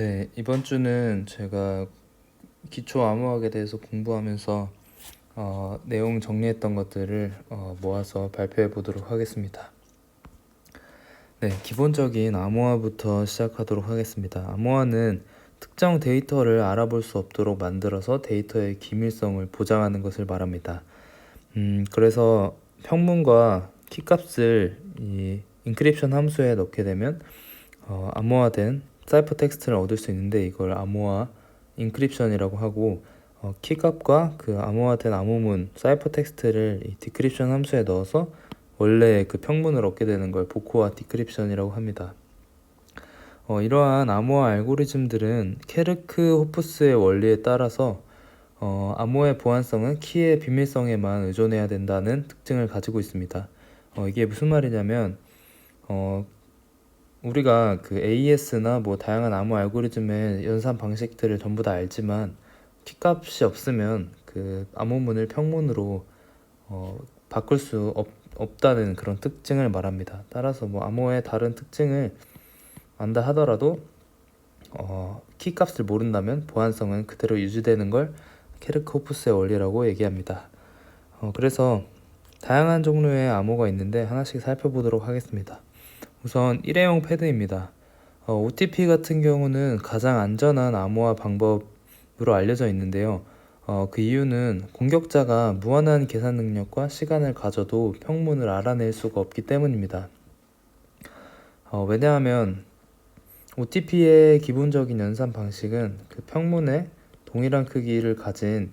네, 이번 주는 제가 기초 암호학에 대해서 공부하면서 내용 정리했던 것들을 모아서 발표해 보도록 하겠습니다. 네, 기본적인 암호화부터 시작하도록 하겠습니다. 암호화는 특정 데이터를 알아볼 수 없도록 만들어서 데이터의 기밀성을 보장하는 것을 말합니다. 그래서 평문과 키값을 이 인크립션 함수에 넣게 되면 암호화된 사이퍼 텍스트를 얻을 수 있는데 이걸 암호화 인크립션이라고 하고 키값과 그 암호화된 암호문 사이퍼 텍스트를 이 디크립션 함수에 넣어서 원래 그 평문을 얻게 되는 걸 복호화 디크립션이라고 합니다. 이러한 암호화 알고리즘들은 케르크 호프스의 원리에 따라서 암호의 보안성은 키의 비밀성에만 의존해야 된다는 특징을 가지고 있습니다. 이게 무슨 말이냐면 우리가 그 AES나 뭐 다양한 암호 알고리즘의 연산 방식들을 전부 다 알지만 키값이 없으면 그 암호문을 평문으로 바꿀 수 없다는 그런 특징을 말합니다. 따라서 뭐 암호의 다른 특징을 안다 하더라도 키값을 모른다면 보안성은 그대로 유지되는 걸 케르크호프스의 원리라고 얘기합니다. 그래서 다양한 종류의 암호가 있는데 하나씩 살펴보도록 하겠습니다. 우선 일회용 패드입니다. OTP 같은 경우는 가장 안전한 암호화 방법으로 알려져 있는데요. 그 이유는 공격자가 무한한 계산 능력과 시간을 가져도 평문을 알아낼 수가 없기 때문입니다. 왜냐하면 OTP의 기본적인 연산 방식은 그 평문의 동일한 크기를 가진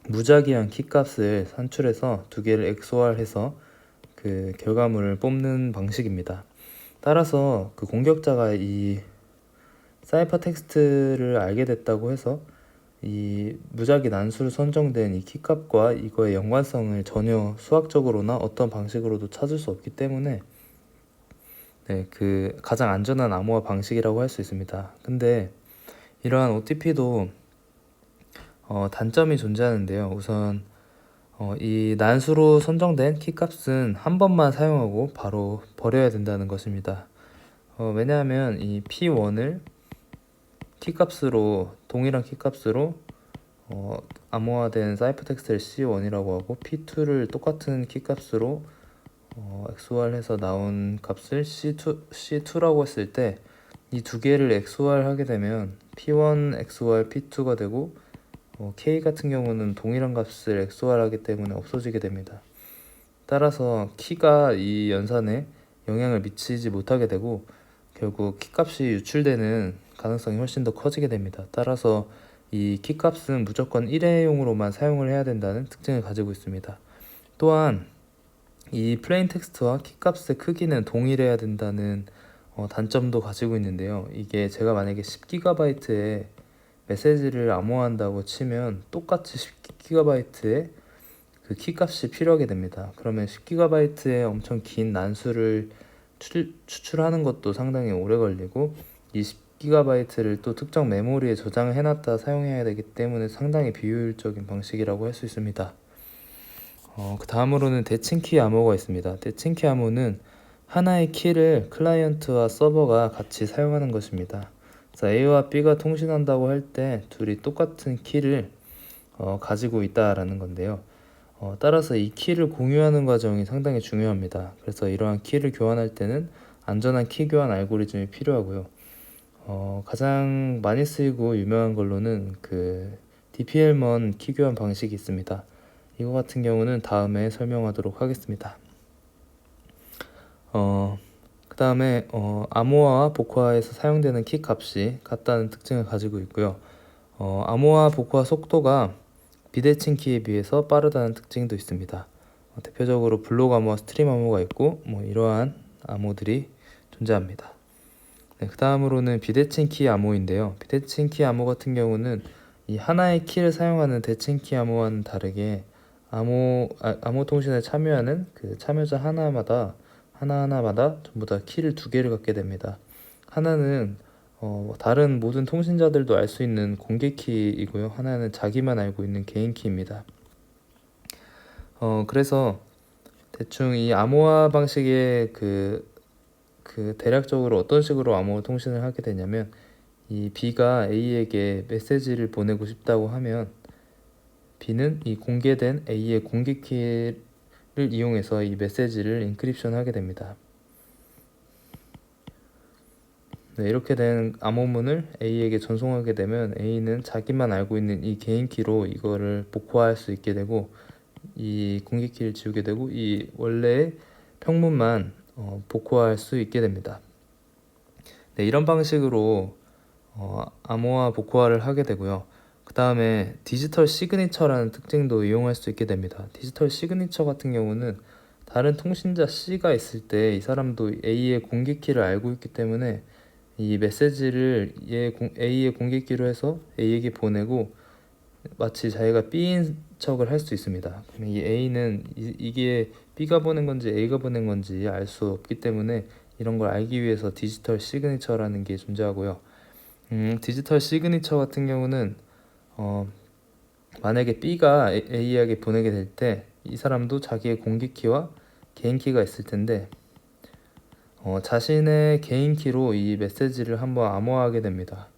무작위한 키값을 산출해서 두 개를 XOR해서 그 결과물을 뽑는 방식입니다. 따라서 그 공격자가 이 사이퍼 텍스트를 알게 됐다고 해서 이 무작위 난수로 선정된 이 키값과 이거의 연관성을 전혀 수학적으로나 어떤 방식으로도 찾을 수 없기 때문에 그 가장 안전한 암호화 방식이라고 할 수 있습니다. 근데 이러한 OTP도 단점이 존재하는데요. 우선 이 난수로 선정된 키값은 한 번만 사용하고 바로 버려야 된다는 것입니다. 왜냐하면 이 P1을 키값으로 동일한 키값으로 암호화된 사이퍼텍스트를 C1이라고 하고 P2를 똑같은 키값으로 XOR해서 나온 값을 C2라고 했을 때 이 두 개를 XOR 하게 되면 P1 XOR P2가 되고 K 같은 경우는 동일한 값을 XOR 하기 때문에 없어지게 됩니다. 따라서 키가 이 연산에 영향을 미치지 못하게 되고 결국 키값이 유출되는 가능성이 훨씬 더 커지게 됩니다. 따라서 이 키값은 무조건 일회용으로만 사용을 해야 된다는 특징을 가지고 있습니다. 또한 이 플레인 텍스트와 키값의 크기는 동일해야 된다는 단점도 가지고 있는데요. 이게 제가 만약에 10GB의 메시지를 암호화한다고 치면 똑같이 10GB의 그 키값이 필요하게 됩니다. 그러면 10GB의 엄청 긴 난수를 추출하는 것도 상당히 오래 걸리고 이 10GB를 또 특정 메모리에 저장을 해놨다 사용해야 되기 때문에 상당히 비효율적인 방식이라고 할 수 있습니다. 그 다음으로는 대칭키 암호가 있습니다. 대칭키 암호는 하나의 키를 클라이언트와 서버가 같이 사용하는 것입니다. 그래서 A와 B가 통신한다고 할 때 둘이 똑같은 키를 가지고 있다라는 건데요. 따라서 이 키를 공유하는 과정이 상당히 중요합니다. 그래서 이러한 키를 교환할 때는 안전한 키 교환 알고리즘이 필요하고요. 가장 많이 쓰이고 유명한 걸로는 그 DPL먼 키 교환 방식이 있습니다. 이거 같은 경우는 다음에 설명하도록 하겠습니다. 그 다음에 암호화와 복호화에서 사용되는 키 값이 같다는 특징을 가지고 있고요. 암호화 복호화 속도가 비대칭 키에 비해서 빠르다는 특징도 있습니다. 대표적으로 블록 암호와 스트림 암호가 있고 뭐 이러한 암호들이 존재합니다. 네, 그 다음으로는 비대칭 키 암호인데요. 비대칭 키 암호 같은 경우는 이 하나의 키를 사용하는 대칭 키 암호와는 다르게 암호 통신에 참여하는 그 참여자 하나하나마다 전부 다 키를 두 개를 갖게 됩니다. 하나는 다른 모든 통신자들도 알 수 있는 공개 키이고요. 하나는 자기만 알고 있는 개인 키입니다. 그래서 대충 이 암호화 방식의 그 대략적으로 어떤 식으로 암호 통신을 하게 되냐면, 이 B가 A에게 메시지를 보내고 싶다고 하면 B는 이 공개된 A의 공개키를 이용해서 이 메시지를 인크립션 하게 됩니다. 네, 이렇게 된 암호문을 A에게 전송하게 되면 A는 자기만 알고 있는 이 개인키로 이거를 복구할 수 있게 되고, 이 공개키를 지우게 되고, 이 원래의 평문만 복구할 수 있게 됩니다. 네, 이런 방식으로 암호화 복구화를 하게 되고요. 그 다음에 디지털 시그니처라는 특징도 이용할 수 있게 됩니다. 디지털 시그니처 같은 경우는 다른 통신자 C가 있을 때 이 사람도 A의 공개키를 알고 있기 때문에 이 메시지를 A의 공개키로 해서 A에게 보내고, 마치 자기가 B인 척을 할 수 있습니다. 그러면 이 A는 이게 B가 보낸 건지 A가 보낸 건지 알 수 없기 때문에 이런 걸 알기 위해서 디지털 시그니처라는 게 존재하고요. 디지털 시그니처 같은 경우는 만약에 B가 A에게 보내게 될 때 이 사람도 자기의 공개키와 개인키가 있을 텐데 자신의 개인키로 이 메시지를 한번 암호화하게 됩니다.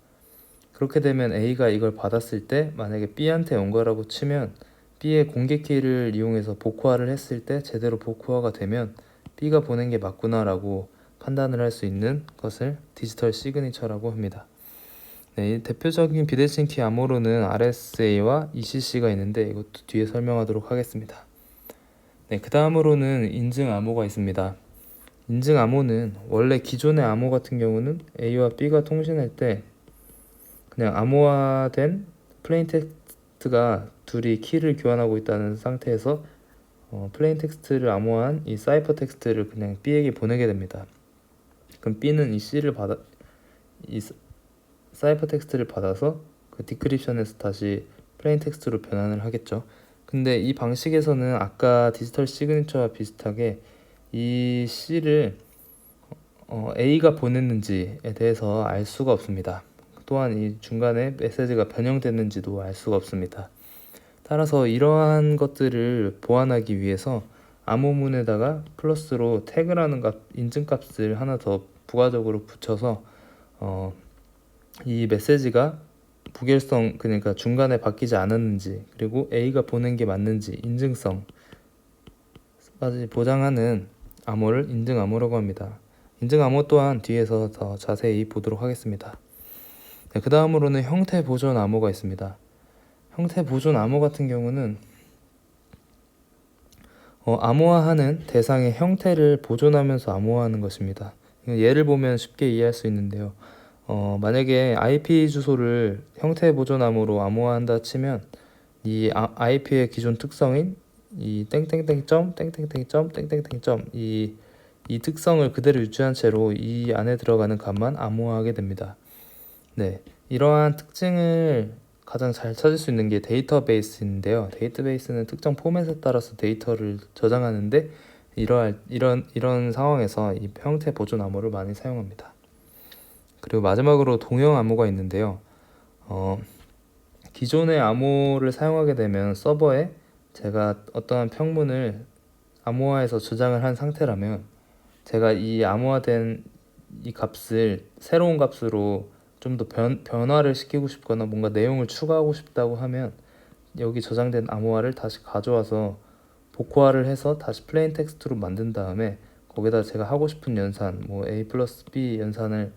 그렇게 되면 A가 이걸 받았을 때 만약에 B한테 온 거라고 치면 B의 공개키를 이용해서 복구화를 했을 때 제대로 복구화가 되면 B가 보낸 게 맞구나 라고 판단을 할 수 있는 것을 디지털 시그니처라고 합니다. 네, 이 대표적인 비대칭 키 암호로는 RSA와 ECC가 있는데 이것도 뒤에 설명하도록 하겠습니다. 네, 그 다음으로는 인증 암호가 있습니다. 인증 암호는 원래 기존의 암호 같은 경우는 A와 B가 통신할 때 그냥 암호화된 플레인 텍스트가 둘이 키를 교환하고 있다는 상태에서 플레인 텍스트를 암호화한 이 사이퍼 텍스트를 그냥 B에게 보내게 됩니다. 그럼 B는 이 사이퍼 텍스트를 받아서 그 디크립션에서 다시 플레인 텍스트로 변환을 하겠죠. 근데 이 방식에서는 아까 디지털 시그니처와 비슷하게 이 C를 A가 보냈는지에 대해서 알 수가 없습니다. 또한 이 중간에 메시지가 변형됐는지도 알 수가 없습니다. 따라서 이러한 것들을 보완하기 위해서 암호문에다가 플러스로 태그라는 인증값을 하나 더 부가적으로 붙여서 이 메시지가 무결성, 그러니까 중간에 바뀌지 않았는지, 그리고 A가 보낸 게 맞는지 인증성까지 보장하는 암호를 인증 암호라고 합니다. 인증 암호 또한 뒤에서 더 자세히 보도록 하겠습니다. 네, 그 다음으로는 형태 보존 암호가 있습니다. 형태 보존 암호 같은 경우는 암호화하는 대상의 형태를 보존하면서 암호화하는 것입니다. 예를 보면 쉽게 이해할 수 있는데요. 만약에 IP 주소를 형태 보존 암호로 암호화한다 치면 이 IP의 기존 특성인 이 땡땡땡점 땡땡땡점 땡땡땡점 이 특성을 그대로 유지한 채로 이 안에 들어가는 값만 암호화하게 됩니다. 네, 이러한 특징을 가장 잘 찾을 수 있는 게 데이터베이스인데요. 데이터베이스는 특정 포맷에 따라서 데이터를 저장하는데 이런 상황에서 이 형태 보존 암호를 많이 사용합니다. 그리고 마지막으로 동형 암호가 있는데요. 기존의 암호를 사용하게 되면 서버에 제가 어떠한 평문을 암호화해서 저장을 한 상태라면 제가 이 암호화된 이 값을 새로운 값으로 좀 더 변화를 시키고 싶거나 뭔가 내용을 추가하고 싶다고 하면 여기 저장된 암호화를 다시 가져와서 복호화를 해서 다시 플레인 텍스트로 만든 다음에 거기다 제가 하고 싶은 연산, 뭐 A 플러스 B 연산을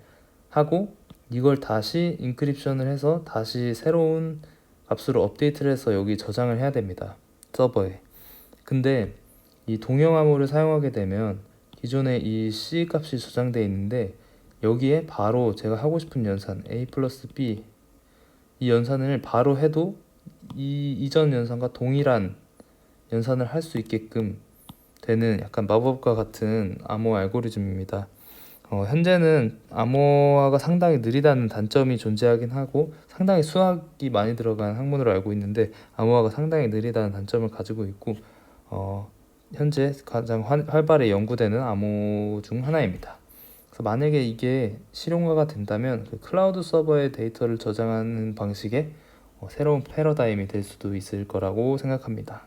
하고 이걸 다시 인크립션을 해서 다시 새로운 값으로 업데이트를 해서 여기 저장을 해야 됩니다. 서버에. 근데 이 동형 암호를 사용하게 되면 기존에 이 C 값이 저장되어 있는데 여기에 바로 제가 하고 싶은 연산 A 플러스 B 이 연산을 바로 해도 이 이전 연산과 동일한 연산을 할 수 있게끔 되는 약간 마법과 같은 암호 알고리즘입니다. 현재는 암호화가 상당히 느리다는 단점이 존재하긴 하고 상당히 수학이 많이 들어간 학문으로 알고 있는데 암호화가 상당히 느리다는 단점을 가지고 있고 현재 가장 활발히 연구되는 암호 중 하나입니다. 그래서 만약에 이게 실용화가 된다면 그 클라우드 서버에 데이터를 저장하는 방식의 새로운 패러다임이 될 수도 있을 거라고 생각합니다.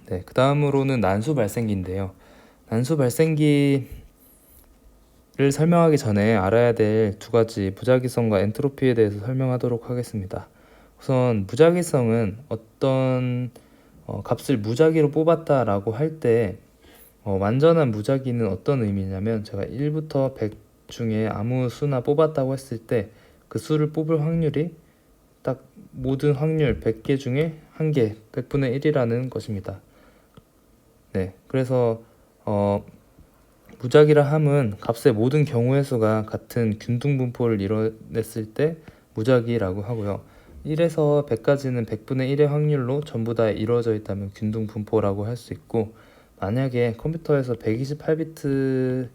네, 그 다음으로는 난수 발생기인데요. 난수 발생기 설명하기 전에 알아야 될 두 가지 무작위성과 엔트로피에 대해서 설명하도록 하겠습니다. 우선 무작위성은 어떤 값을 무작위로 뽑았다라고 할 때 완전한 무작위는 어떤 의미냐면 제가 1부터 100 중에 아무 수나 뽑았다고 했을 때 그 수를 뽑을 확률이 딱 모든 확률 100개 중에 1개, 100분의 1이라는 것입니다. 네, 그래서 무작위라 함은 값의 모든 경우의 수가 같은 균등분포를 이뤄냈을 때 무작위라고 하고요. 1에서 100까지는 100분의 1의 확률로 전부 다 이루어져 있다면 균등분포라고 할 수 있고, 만약에 컴퓨터에서 128비트의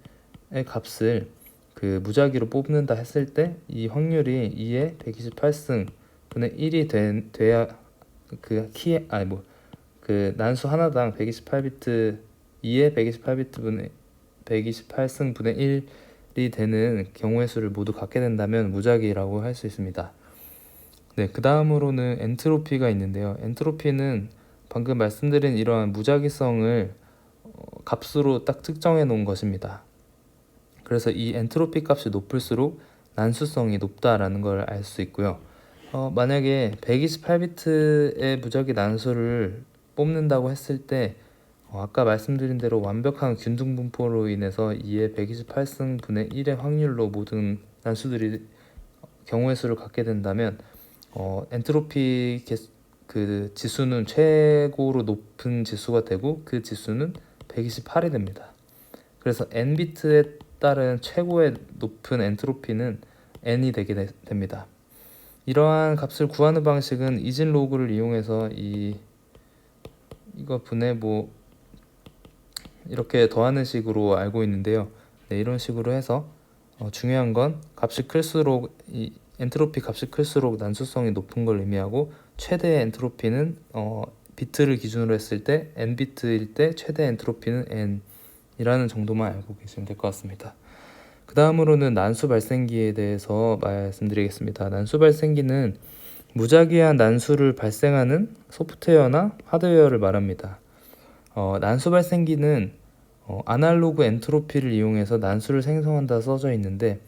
값을 그 무작위로 뽑는다 했을 때 이 확률이 2의 128승 분의 1이 돼야 그 난수 하나당 128비트 2의 128비트 분의 128승 분의 1이 되는 경우의 수를 모두 갖게 된다면 무작위라고 할 수 있습니다. 네, 그 다음으로는 엔트로피가 있는데요. 엔트로피는 방금 말씀드린 이러한 무작위성을 값으로 딱 특정해 놓은 것입니다. 그래서 이 엔트로피 값이 높을수록 난수성이 높다라는 걸 알 수 있고요. 만약에 128비트의 무작위 난수를 뽑는다고 했을 때 아까 말씀드린 대로 완벽한 균등분포로 인해서 2의 128승 분의 1의 확률로 모든 난수들이 경우의 수를 갖게 된다면 엔트로피 그 지수는 최고로 높은 지수가 되고 그 지수는 128이 됩니다. 그래서 n비트에 따른 최고의 높은 엔트로피는 n이 되게 됩니다. 이러한 값을 구하는 방식은 이진 로그를 이용해서 이거 분의 이렇게 더하는 식으로 알고 있는데요. 네, 이런 식으로 해서 중요한 건 값이 클수록 이 엔트로피 값이 클수록 난수성이 높은 걸 의미하고, 최대 엔트로피는 비트를 기준으로 했을 때 n비트일 때 최대 엔트로피는 n이라는 정도만 알고 계시면 될 것 같습니다. 그 다음으로는 난수 발생기에 대해서 말씀드리겠습니다. 난수 발생기는 무작위한 난수를 발생하는 소프트웨어나 하드웨어를 말합니다. 난수 발생기는 아날로그 엔트로피를 이용해서 난수를 생성한다 써져 있는데,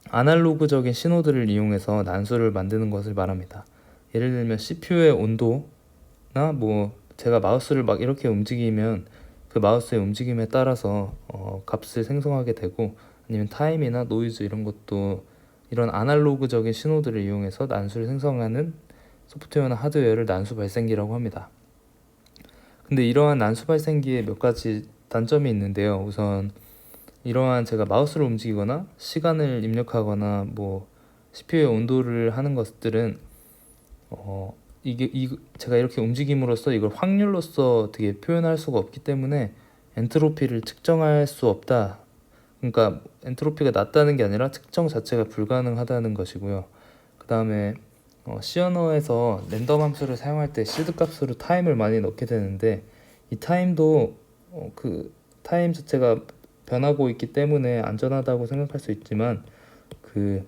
아날로그적인 신호들을 이용해서 난수를 만드는 것을 말합니다. 예를 들면 CPU의 온도나 제가 마우스를 막 이렇게 움직이면 그 마우스의 움직임에 따라서 값을 생성하게 되고, 아니면 타임이나 노이즈 이런 것도 이런 아날로그적인 신호들을 이용해서 난수를 생성하는 소프트웨어나 하드웨어를 난수 발생기라고 합니다. 근데 이러한 난수 발생기에 몇 가지 단점이 있는데요. 우선 이러한 제가 마우스를 움직이거나 시간을 입력하거나 CPU의 온도를 하는 것들은 제가 이렇게 움직임으로써 이걸 확률로서 어떻게 표현할 수가 없기 때문에 엔트로피를 측정할 수 없다. 그러니까 엔트로피가 낮다는 게 아니라 측정 자체가 불가능하다는 것이고요. 그 다음에 C 언어에서 랜덤 함수를 사용할 때 시드 값으로 타임을 많이 넣게 되는데, 이 타임도 그 타임 자체가 변하고 있기 때문에 안전하다고 생각할 수 있지만, 그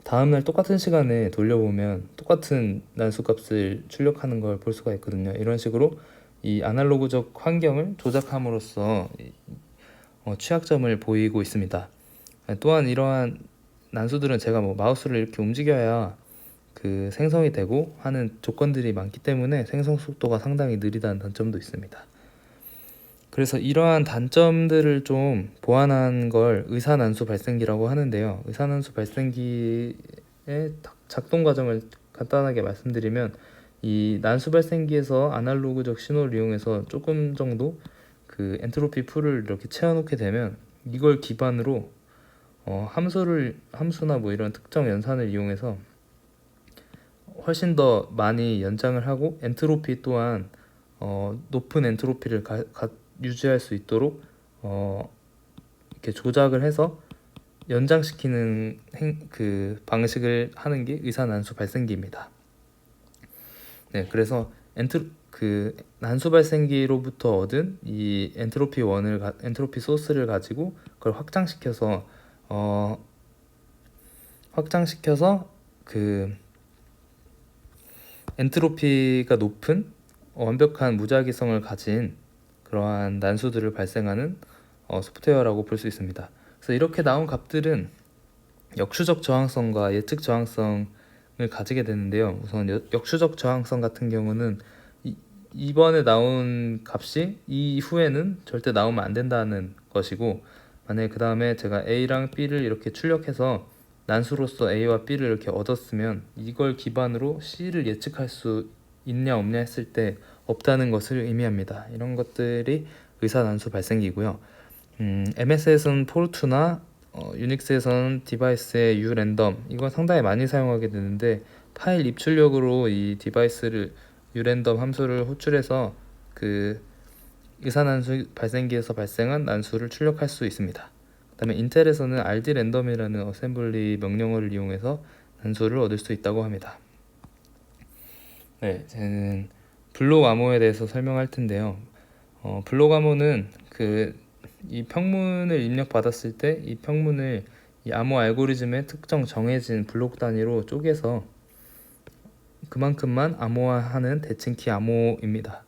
다음날 똑같은 시간에 돌려보면 똑같은 난수 값을 출력하는 걸 볼 수가 있거든요. 이런 식으로 이 아날로그적 환경을 조작함으로써 취약점을 보이고 있습니다. 또한 이러한 난수들은 제가 마우스를 이렇게 움직여야 그 생성이 되고 하는 조건들이 많기 때문에 생성 속도가 상당히 느리다는 단점도 있습니다. 그래서 이러한 단점들을 좀 보완한 걸 의사난수 발생기라고 하는데요. 의사난수 발생기의 작동 과정을 간단하게 말씀드리면, 이 난수 발생기에서 아날로그적 신호를 이용해서 조금 정도 그 엔트로피 풀을 이렇게 채워놓게 되면 이걸 기반으로 함수나 이런 특정 연산을 이용해서 훨씬 더 많이 연장을 하고, 엔트로피 또한 높은 엔트로피를 유지할 수 있도록 이렇게 조작을 해서 연장시키는 그 방식을 하는 게 의사난수 발생기입니다. 네, 그래서 그 난수 발생기로부터 얻은 이 엔트로피 소스를 가지고 그걸 확장시켜서 그 엔트로피가 높은 완벽한 무작위성을 가진 그러한 난수들을 발생하는 소프트웨어라고 볼 수 있습니다. 그래서 이렇게 나온 값들은 역추적 저항성과 예측 저항성을 가지게 되는데요. 우선 역추적 저항성 같은 경우는 이번에 나온 값이 이후에는 절대 나오면 안 된다는 것이고, 만약에 그 다음에 제가 A랑 B를 이렇게 출력해서 난수로서 A와 B를 이렇게 얻었으면 이걸 기반으로 C를 예측할 수 있냐 없냐 했을 때 없다는 것을 의미합니다. 이런 것들이 의사난수 발생기고요. MS에서는 포르투나 유닉스에서는 디바이스의 u랜덤, 이건 상당히 많이 사용하게 되는데, 파일 입출력으로 이 디바이스를 u랜덤 함수를 호출해서 그 의사난수 발생기에서 발생한 난수를 출력할 수 있습니다. 그 다음에 인텔에서는 rd랜덤이라는 어셈블리 명령어를 이용해서 난수를 얻을 수 있다고 합니다. 네, 저는 블록 암호에 대해서 설명할 텐데요. 블록 암호는 이 평문을 입력받았을 때 이 평문을 이 암호 알고리즘의 특정 정해진 블록 단위로 쪼개서 그만큼만 암호화하는 대칭키 암호입니다.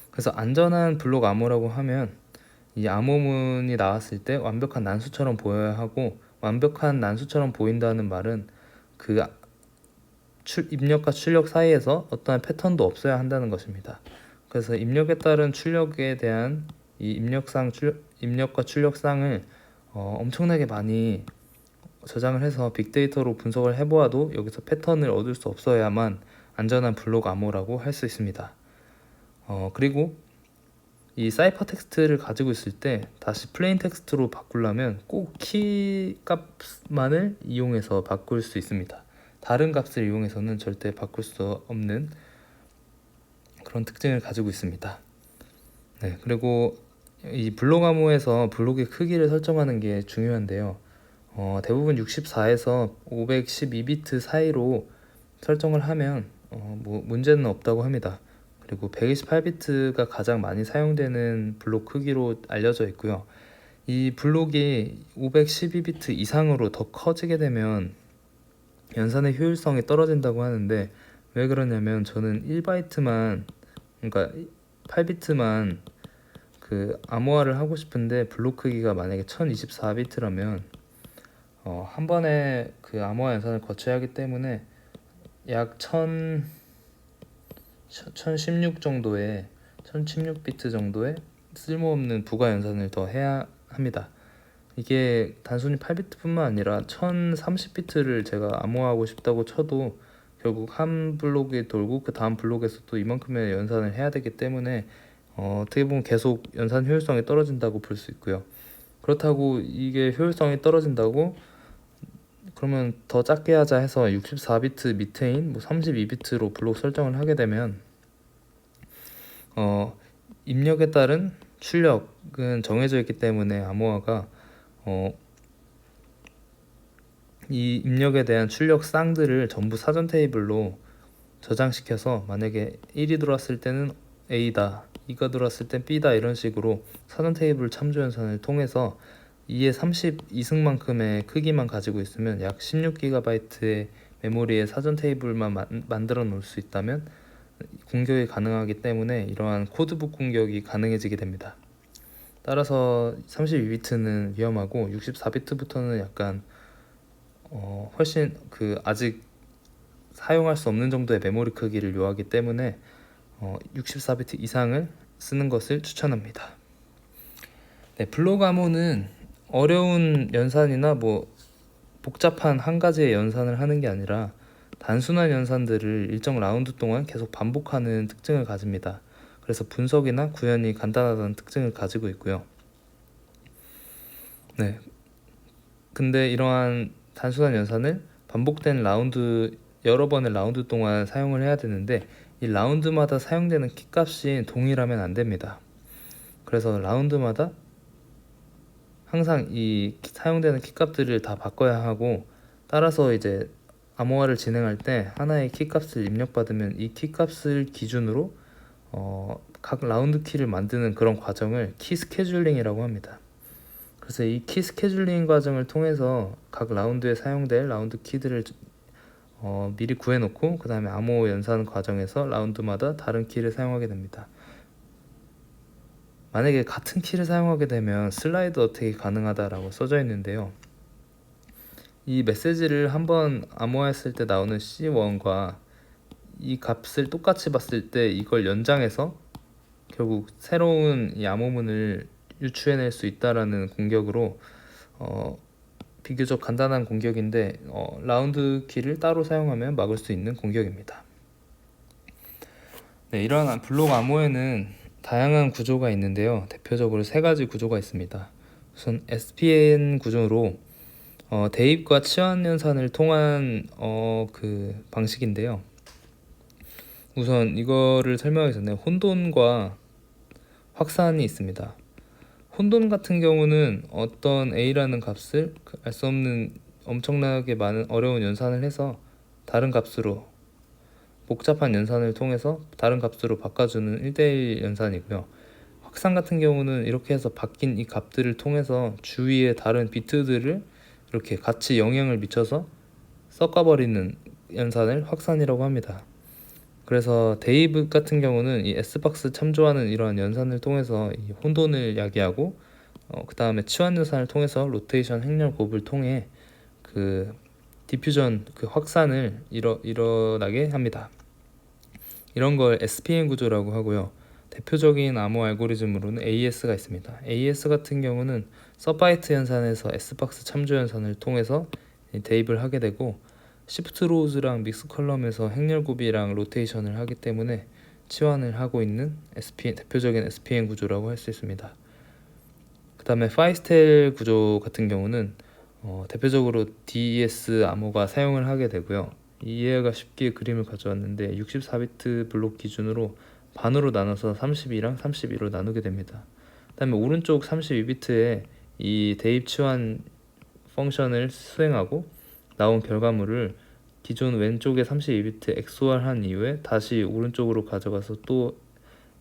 그래서 안전한 블록 암호라고 하면 이 암호문이 나왔을 때 완벽한 난수처럼 보여야 하고, 완벽한 난수처럼 보인다는 말은 그 입력과 출력 사이에서 어떠한 패턴도 없어야 한다는 것입니다. 그래서 입력에 따른 출력에 대한 이 입력과 출력상을 엄청나게 많이 저장을 해서 빅데이터로 분석을 해보아도 여기서 패턴을 얻을 수 없어야만 안전한 블록 암호라고 할 수 있습니다. 그리고 이 사이퍼 텍스트를 가지고 있을 때 다시 플레인 텍스트로 바꾸려면 꼭 키 값만을 이용해서 바꿀 수 있습니다. 다른 값을 이용해서는 절대 바꿀 수 없는 그런 특징을 가지고 있습니다. 네, 그리고 이 블록 암호에서 블록의 크기를 설정하는 게 중요한데요. 대부분 64에서 512비트 사이로 설정을 하면 뭐 문제는 없다고 합니다. 그리고 128비트가 가장 많이 사용되는 블록 크기로 알려져 있고요. 이 블록이 512비트 이상으로 더 커지게 되면 연산의 효율성이 떨어진다고 하는데, 왜 그러냐면 저는 1바이트만, 그러니까 8비트만 그 암호화를 하고 싶은데 블록 크기가 만약에 1024비트라면 한 번에 그 암호화 연산을 거쳐야 하기 때문에 약 1016 정도의 1016비트 정도의 쓸모없는 부가 연산을 더 해야 합니다. 이게 단순히 8비트뿐만 아니라 1030비트를 제가 암호화하고 싶다고 쳐도 결국 한 블록이 돌고 그 다음 블록에서 또 이만큼의 연산을 해야 되기 때문에 어떻게 보면 계속 연산 효율성이 떨어진다고 볼 수 있고요. 그렇다고 이게 효율성이 떨어진다고 그러면 더 작게 하자 해서 64비트 밑에인 뭐 32비트로 블록 설정을 하게 되면 입력에 따른 출력은 정해져 있기 때문에 암호화가 이 입력에 대한 출력 쌍들을 전부 사전 테이블로 저장시켜서 만약에 1이 들어왔을 때는 A다, 2가 들어왔을 땐 B다, 이런 식으로 사전 테이블 참조 연산을 통해서 2의 32승만큼의 크기만 가지고 있으면 약 16GB의 메모리에 사전 테이블만 만들어 놓을 수 있다면 공격이 가능하기 때문에 이러한 코드북 공격이 가능해지게 됩니다. 따라서 32비트는 위험하고 64비트부터는 약간 훨씬 아직 사용할 수 없는 정도의 메모리 크기를 요하기 때문에 64비트 이상을 쓰는 것을 추천합니다. 네, 블록 암호는 어려운 연산이나 뭐 복잡한 한 가지의 연산을 하는 게 아니라 단순한 연산들을 일정 라운드 동안 계속 반복하는 특징을 가집니다. 그래서 분석이나 구현이 간단하다는 특징을 가지고 있고요. 네, 근데 이러한 단순한 연산을 반복된 라운드, 여러 번의 라운드 동안 사용을 해야 되는데 이 라운드마다 사용되는 키값이 동일하면 안 됩니다. 그래서 라운드마다 항상 이 사용되는 키값들을 다 바꿔야 하고, 따라서 이제 암호화를 진행할 때 하나의 키값을 입력받으면 이 키값을 기준으로 각 라운드 키를 만드는 그런 과정을 키 스케줄링이라고 합니다. 그래서 이 키 스케줄링 과정을 통해서 각 라운드에 사용될 라운드 키들을 미리 구해놓고 그 다음에 암호 연산 과정에서 라운드마다 다른 키를 사용하게 됩니다. 만약에 같은 키를 사용하게 되면 슬라이드 어택이 가능하다라고 써져 있는데요. 이 메시지를 한번 암호화했을 때 나오는 C1과 이 값을 똑같이 봤을 때 이걸 연장해서 결국 새로운 이 암호문을 유추해낼 수 있다라는 공격으로 비교적 간단한 공격인데 라운드 키를 따로 사용하면 막을 수 있는 공격입니다. 네, 이러한 블록 암호에는 다양한 구조가 있는데요. 대표적으로 세 가지 구조가 있습니다. 우선 SPN 구조로 대입과 치환 연산을 통한 그 방식인데요. 우선 이거를 설명하기 전에 혼돈과 확산이 있습니다. 혼돈 같은 경우는 어떤 A라는 값을 알 수 없는 엄청나게 많은 어려운 연산을 해서 다른 값으로 복잡한 연산을 통해서 다른 값으로 바꿔주는 1대1 연산이고요. 확산 같은 경우는 이렇게 해서 바뀐 이 값들을 통해서 주위의 다른 비트들을 이렇게 같이 영향을 미쳐서 섞어버리는 연산을 확산이라고 합니다. 그래서 대입 같은 경우는 이 S박스 참조하는 이러한 연산을 통해서 이 혼돈을 야기하고 그 다음에 치환 연산을 통해서 로테이션 행렬 곱을 통해 그 디퓨전 그 확산을 일어나게 합니다. 이런 걸 SPN 구조라고 하고요. 대표적인 암호 알고리즘으로는 AES가 있습니다. AES 같은 경우는 서바이트 연산에서 S박스 참조 연산을 통해서 대입을 하게 되고 시프트 로우즈랑 믹스 컬럼에서 행렬 곱이랑 로테이션을 하기 때문에 치환을 하고 있는 대표적인 SPN 구조라고 할 수 있습니다. 그 다음에 파이스텔 구조 같은 경우는 대표적으로 DES 암호가 사용을 하게 되고요. 이해가 쉽게 그림을 가져왔는데 64비트 블록 기준으로 반으로 나눠서 32랑 32로 나누게 됩니다. 그 다음에 오른쪽 32비트에 이 대입 치환 펑션을 수행하고 나온 결과물을 기존 왼쪽에 32비트 XOR한 이후에 다시 오른쪽으로 가져가서 또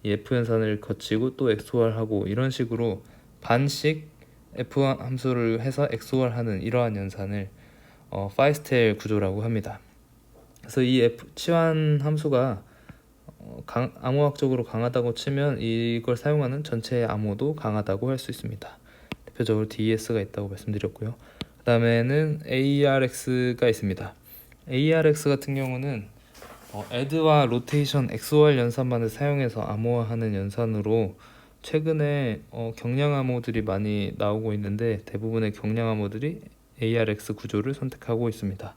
F 연산을 거치고 또 XOR하고 이런 식으로 반씩 F1 함수를 해서 XOR하는 이러한 연산을 파이스텔 구조라고 합니다. 그래서 이 F 치환 함수가 암호학적으로 강하다고 치면 이걸 사용하는 전체 암호도 강하다고 할 수 있습니다. 대표적으로 DES가 있다고 말씀드렸고요. 그 다음에는 ARX가 있습니다. ARX 같은 경우는 add와 로테이션 XOR 연산만을 사용해서 암호화하는 연산으로 최근에 경량 암호들이 많이 나오고 있는데 대부분의 경량 암호들이 ARX 구조를 선택하고 있습니다.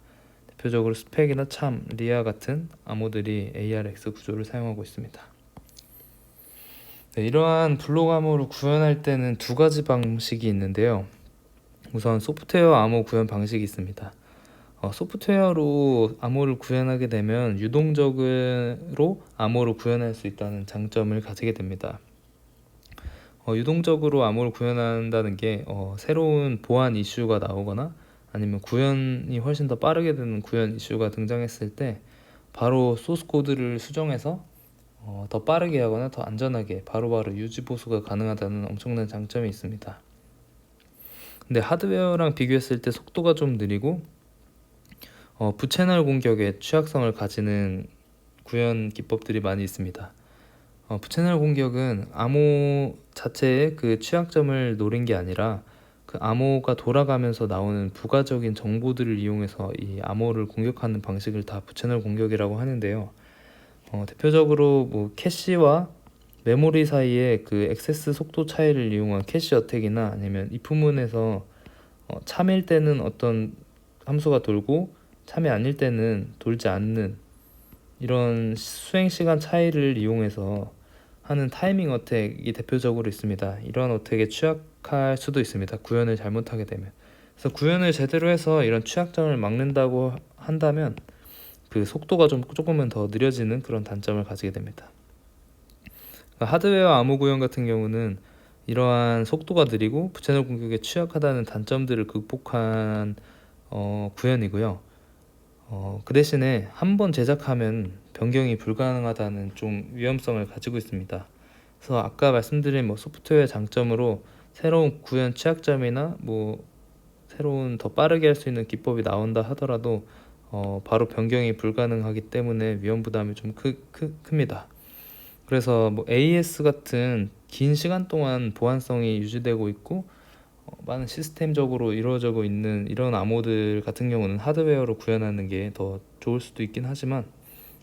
대표적으로 스펙이나 참, 리아 같은 암호들이 ARX 구조를 사용하고 있습니다. 네, 이러한 블록 암호를 구현할 때는 두 가지 방식이 있는데요. 우선 소프트웨어 암호 구현 방식이 있습니다. 소프트웨어로 암호를 구현하게 되면 유동적으로 암호를 구현할 수 있다는 장점을 가지게 됩니다. 유동적으로 암호를 구현한다는 게 새로운 보안 이슈가 나오거나 아니면 구현이 훨씬 더 빠르게 되는 구현 이슈가 등장했을 때 바로 소스 코드를 수정해서 더 빠르게 하거나 더 안전하게 바로바로 유지 보수가 가능하다는 엄청난 장점이 있습니다. 근데 하드웨어랑 비교했을 때 속도가 좀 느리고 부채널 공격의 취약성을 가지는 구현 기법들이 많이 있습니다. 부채널 공격은 암호 자체의 그 취약점을 노린 게 아니라 그 암호가 돌아가면서 나오는 부가적인 정보들을 이용해서 이 암호를 공격하는 방식을 다 부채널 공격이라고 하는데요. 대표적으로 뭐 캐시와 메모리 사이에 그 액세스 속도 차이를 이용한 캐시 어택이나 아니면 if문에서 참일 때는 어떤 함수가 돌고 참이 아닐 때는 돌지 않는 이런 수행 시간 차이를 이용해서 하는 타이밍 어택이 대표적으로 있습니다. 이런 어택에 취약할 수도 있습니다. 구현을 잘못하게 되면. 그래서 구현을 제대로 해서 이런 취약점을 막는다고 한다면 그 속도가 조금은 더 느려지는 그런 단점을 가지게 됩니다. 그러니까 하드웨어 암호 구현 같은 경우는 이러한 속도가 느리고 부채널 공격에 취약하다는 단점들을 극복한 구현이고요. 그 대신에 한 번 제작하면 변경이 불가능하다는 좀 위험성을 가지고 있습니다. 그래서 아까 말씀드린 소프트웨어 장점으로 새로운 구현 취약점이나 새로운 더 빠르게 할 수 있는 기법이 나온다 하더라도 바로 변경이 불가능하기 때문에 위험 부담이 좀 큽니다. 그래서 뭐 AES 같은 긴 시간 동안 보안성이 유지되고 있고 많은 시스템적으로 이루어지고 있는 이런 암호들 같은 경우는 하드웨어로 구현하는 게 더 좋을 수도 있긴 하지만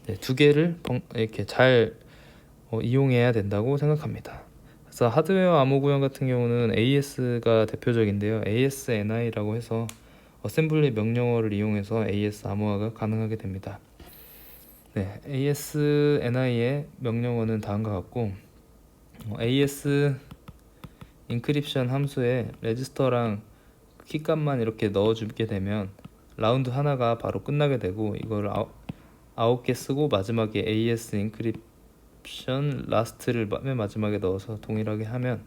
네, 두 개를 이렇게 잘 이용해야 된다고 생각합니다. 그래서 하드웨어 암호 구현 같은 경우는 AES가 대표적인데요. ASNI라고 해서 어셈블리 명령어를 이용해서 AES 암호화가 가능하게 됩니다. 네, ASNI의 명령어는 다음과 같고 AS 인크립션 함수에 레지스터랑 키값만 이렇게 넣어주게 되면 라운드 하나가 바로 끝나게 되고 이걸 9개 쓰고 마지막에 AS 인크립션 라스트를 맨 마지막에 넣어서 동일하게 하면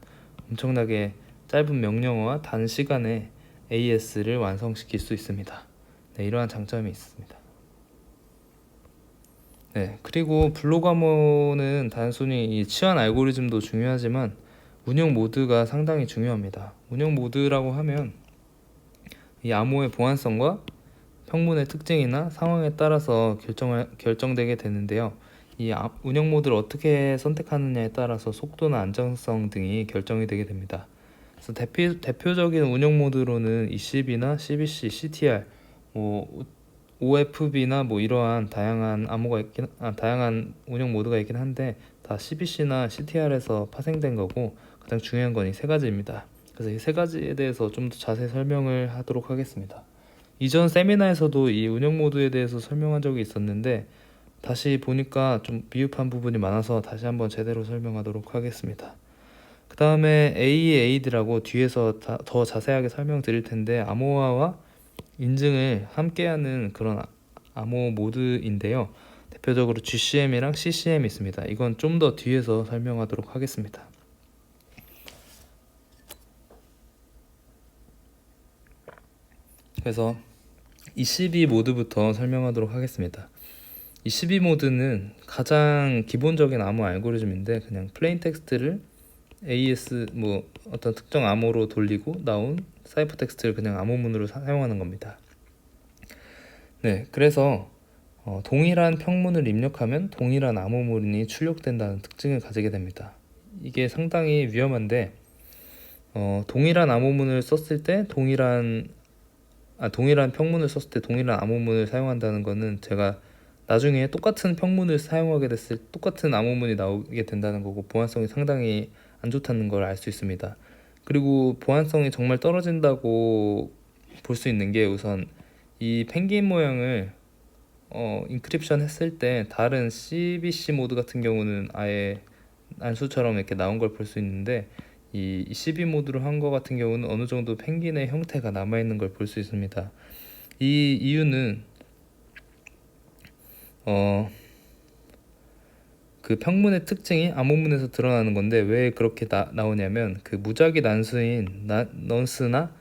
엄청나게 짧은 명령어와 단시간에 AS를 완성시킬 수 있습니다. 네, 이러한 장점이 있습니다. 네, 그리고 블록 암호는 단순히 이 치환 알고리즘도 중요하지만 운영 모드가 상당히 중요합니다. 운영 모드라고 하면 이 암호의 보안성과 평문의 특징이나 상황에 따라서 결정되게 되는데요. 이 운영 모드를 어떻게 선택하느냐에 따라서 속도나 안정성 등이 결정이 되게 됩니다. 그래서 대표적인 운영 모드로는 ECB나 CBC, CTR, 뭐 OFB나 뭐 이러한 다양한 운영 모드가 있긴 한데 다 CBC나 CTR에서 파생된 거고 가장 중요한 건 이 세 가지입니다. 그래서 이 세 가지에 대해서 좀 더 자세히 설명을 하도록 하겠습니다. 이전 세미나에서도 이 운영 모드에 대해서 설명한 적이 있었는데 다시 보니까 좀 미흡한 부분이 많아서 다시 한번 제대로 설명하도록 하겠습니다. 그 다음에 AEAD라고 뒤에서 더 자세하게 설명드릴 텐데 암호화와 인증을 함께하는 그런 암호 모드인데요. 대표적으로 GCM이랑 CCM이 있습니다. 이건 좀 더 뒤에서 설명하도록 하겠습니다. 그래서 ECB 모드부터 설명하도록 하겠습니다. ECB 모드는 가장 기본적인 암호 알고리즘인데 그냥 플레인 텍스트를 AES 뭐 어떤 특정 암호로 돌리고 나온 사이퍼 텍스트를 그냥 암호문으로 사용하는 겁니다. 네, 그래서 동일한 평문을 입력하면 동일한 암호문이 출력된다는 특징을 가지게 됩니다. 이게 상당히 위험한데 동일한 암호문을 썼을 때 동일한 평문을 썼을 때 동일한 암호문을 사용한다는 거는 제가 나중에 똑같은 평문을 사용하게 됐을 똑같은 암호문이 나오게 된다는 거고 보안성이 상당히 안 좋다는 걸 알 수 있습니다. 그리고 보안성이 정말 떨어진다고 볼 수 있는 게 우선 이 펭귄 모양을 인크립션 했을 때 다른 CBC 모드 같은 경우는 아예 안수처럼 이렇게 나온 걸 볼 수 있는데 이 CB 모드로 한 거 같은 경우는 어느 정도 펭귄의 형태가 남아있는 걸 볼 수 있습니다. 이 이유는 그 평문의 특징이 암호문에서 드러나는 건데 왜 그렇게 나오냐면 그 무작위 난수인 넌스나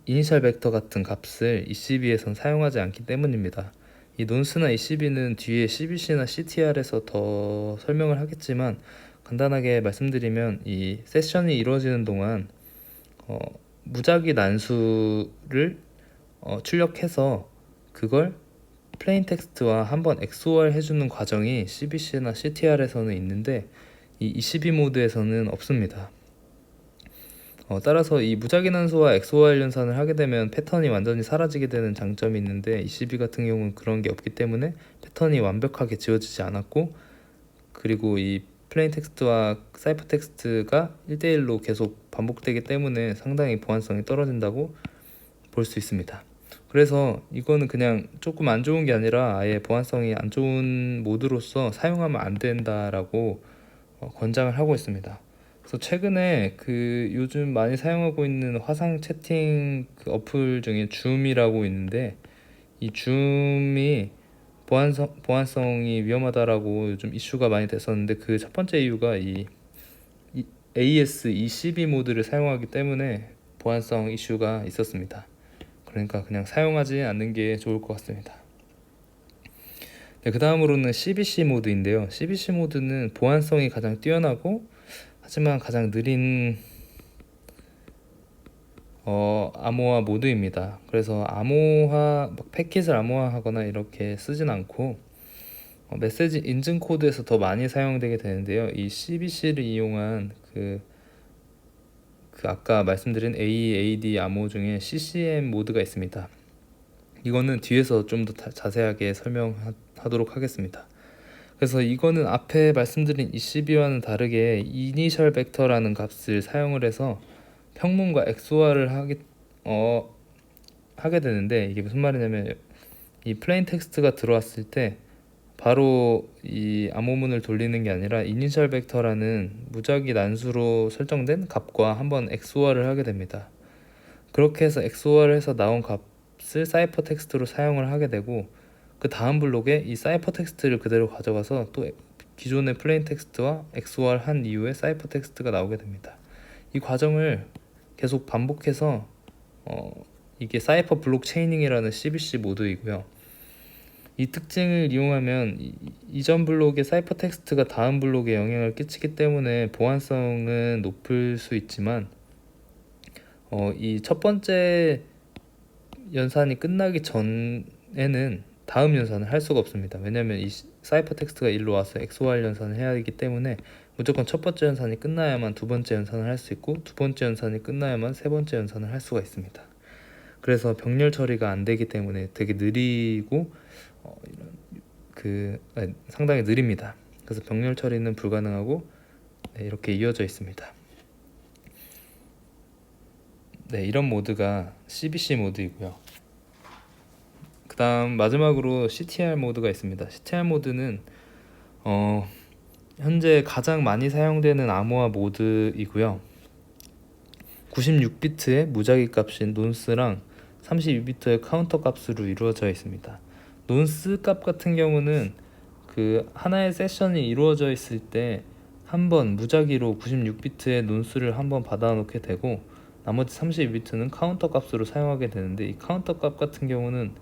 이니셜 벡터 같은 값을 ECB에선 사용하지 않기 때문입니다. 이 논스나 ECB는 뒤에 CBC나 CTR에서 더 설명을 하겠지만 간단하게 말씀드리면 이 세션이 이루어지는 동안 무작위 난수를 출력해서 그걸 플레인 텍스트와 한번 XOR 해주는 과정이 CBC나 CTR에서는 있는데 이 ECB 모드에서는 없습니다. 따라서 이 무작위 난수와 XOR 연산을 하게 되면 패턴이 완전히 사라지게 되는 장점이 있는데 ECB 같은 경우는 그런 게 없기 때문에 패턴이 완벽하게 지워지지 않았고 그리고 이 플레인 텍스트와 사이퍼 텍스트가 1대1로 계속 반복되기 때문에 상당히 보안성이 떨어진다고 볼 수 있습니다. 그래서 이거는 그냥 조금 안 좋은 게 아니라 아예 보안성이 안 좋은 모드로서 사용하면 안 된다라고 권장을 하고 있습니다. 그래서 최근에 그 요즘 많이 사용하고 있는 화상 채팅 그 어플 중에 줌이라고 있는데 이 줌이 보안성이 위험하다라고 요즘 이슈가 많이 됐었는데 그 첫 번째 이유가 이 AES ECB 모드를 사용하기 때문에 보안성 이슈가 있었습니다. 그러니까 그냥 사용하지 않는 게 좋을 것 같습니다. 네, 그 다음으로는 CBC 모드인데요. CBC 모드는 보안성이 가장 뛰어나고 하지만 가장 느린 암호화 모드입니다. 그래서 패킷을 암호화하거나 이렇게 쓰진 않고 메시지 인증 코드에서 더 많이 사용되게 되는데요. 이 CBC를 이용한 그 아까 말씀드린 AAD 암호 중에 CCM 모드가 있습니다. 이거는 뒤에서 좀 더 자세하게 설명하도록 하겠습니다. 그래서 이거는 앞에 말씀드린 ECB와는 다르게 이니셜 벡터라는 값을 사용을 해서 평문과 XOR을 하게 되는데, 이게 무슨 말이냐면 이 플레인 텍스트가 들어왔을 때 바로 이 암호문을 돌리는 게 아니라 이니셜 벡터라는 무작위 난수로 설정된 값과 한번 XOR을 하게 됩니다. 그렇게 해서 XOR을 해서 나온 값을 사이퍼 텍스트로 사용을 하게 되고, 그 다음 블록에 이 사이퍼 텍스트를 그대로 가져가서 또 기존의 플레인 텍스트와 XOR 한 이후에 사이퍼 텍스트가 나오게 됩니다. 이 과정을 계속 반복해서 이게 사이퍼 블록 체이닝이라는 CBC 모드이고요. 이 특징을 이용하면 이전 블록의 사이퍼 텍스트가 다음 블록에 영향을 끼치기 때문에 보안성은 높을 수 있지만, 이 첫 번째 연산이 끝나기 전에는 다음 연산을 할 수가 없습니다. 왜냐하면 이 사이퍼 텍스트가 일로 와서 XOR 연산을 해야 하기 때문에 무조건 첫 번째 연산이 끝나야만 두 번째 연산을 할 수 있고, 두 번째 연산이 끝나야만 세 번째 연산을 할 수가 있습니다. 그래서 병렬 처리가 안 되기 때문에 되게 느리고 상당히 느립니다. 그래서 병렬 처리는 불가능하고 이렇게 이어져 있습니다. 이런 모드가 CBC 모드이고요. 그 다음 마지막으로 CTR 모드가 있습니다. CTR 모드는 현재 가장 많이 사용되는 암호화 모드이고요. 96비트의 무작위 값인 논스랑 32비트의 카운터 값으로 이루어져 있습니다. 논스 값 같은 경우는 그 하나의 세션이 이루어져 있을 때 한 번 무작위로 96비트의 논스를 한번 받아 놓게 되고, 나머지 32비트는 카운터 값으로 사용하게 되는데, 이 카운터 값 같은 경우는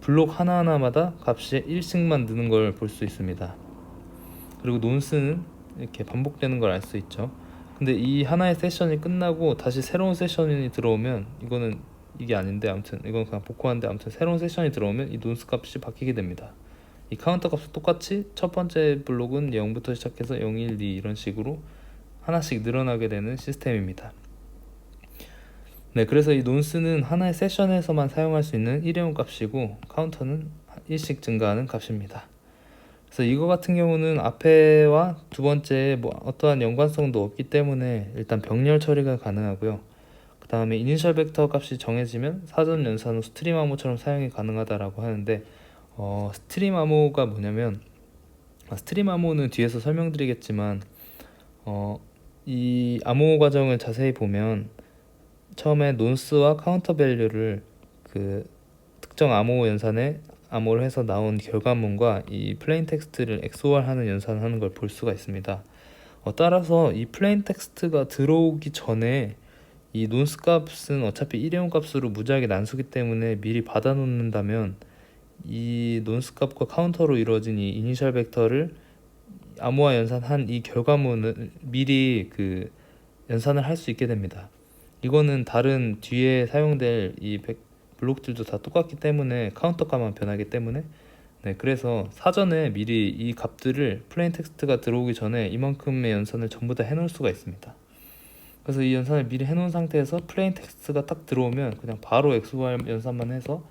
블록 하나하나마다 값이 1씩만 느는 걸 볼 수 있습니다. 그리고 논스는 이렇게 반복되는 걸 알 수 있죠. 근데 이 하나의 세션이 끝나고 다시 새로운 세션이 들어오면, 이게 아닌데 아무튼 이건 그냥 복구하는데, 아무튼 새로운 세션이 들어오면 이 논스 값이 바뀌게 됩니다. 이 카운터 값은 똑같이 첫 번째 블록은 0부터 시작해서 0, 1, 2 이런 식으로 하나씩 늘어나게 되는 시스템입니다. 그래서 이 논스는 하나의 세션에서만 사용할 수 있는 일회용 값이고, 카운터는 1씩 증가하는 값입니다. 그래서 이거 같은 경우는 앞에와 두 번째 어떠한 연관성도 없기 때문에 일단 병렬 처리가 가능하고요. 그 다음에 이니셜 벡터 값이 정해지면 사전 연산 후 스트림 암호처럼 사용이 가능하다라고 하는데, 스트림 암호가 뭐냐면, 스트림 암호는 뒤에서 설명드리겠지만 이 암호 과정을 자세히 보면 처음에 논스와 카운터 밸류를 그 특정 암호 연산에 암호를 해서 나온 결과문과 이 플레인 텍스트를 XOR하는 연산을 하는 걸 볼 수가 있습니다. 따라서 이 플레인 텍스트가 들어오기 전에 이 논스 값은 어차피 일회용 값으로 무작위 난수기 때문에 미리 받아 놓는다면, 이 논스 값과 카운터로 이루어진 이 이니셜 벡터를 암호화 연산한 이 결과문을 미리 연산을 할 수 있게 됩니다. 이거는 다른 뒤에 사용될 이 블록들도 다 똑같기 때문에 카운터 값만 변하기 때문에, 그래서 사전에 미리 이 값들을 플레인 텍스트가 들어오기 전에 이만큼의 연산을 전부 다 해놓을 수가 있습니다. 그래서 이 연산을 미리 해놓은 상태에서 플레인 텍스트가 딱 들어오면 그냥 바로 XOR 연산만 해서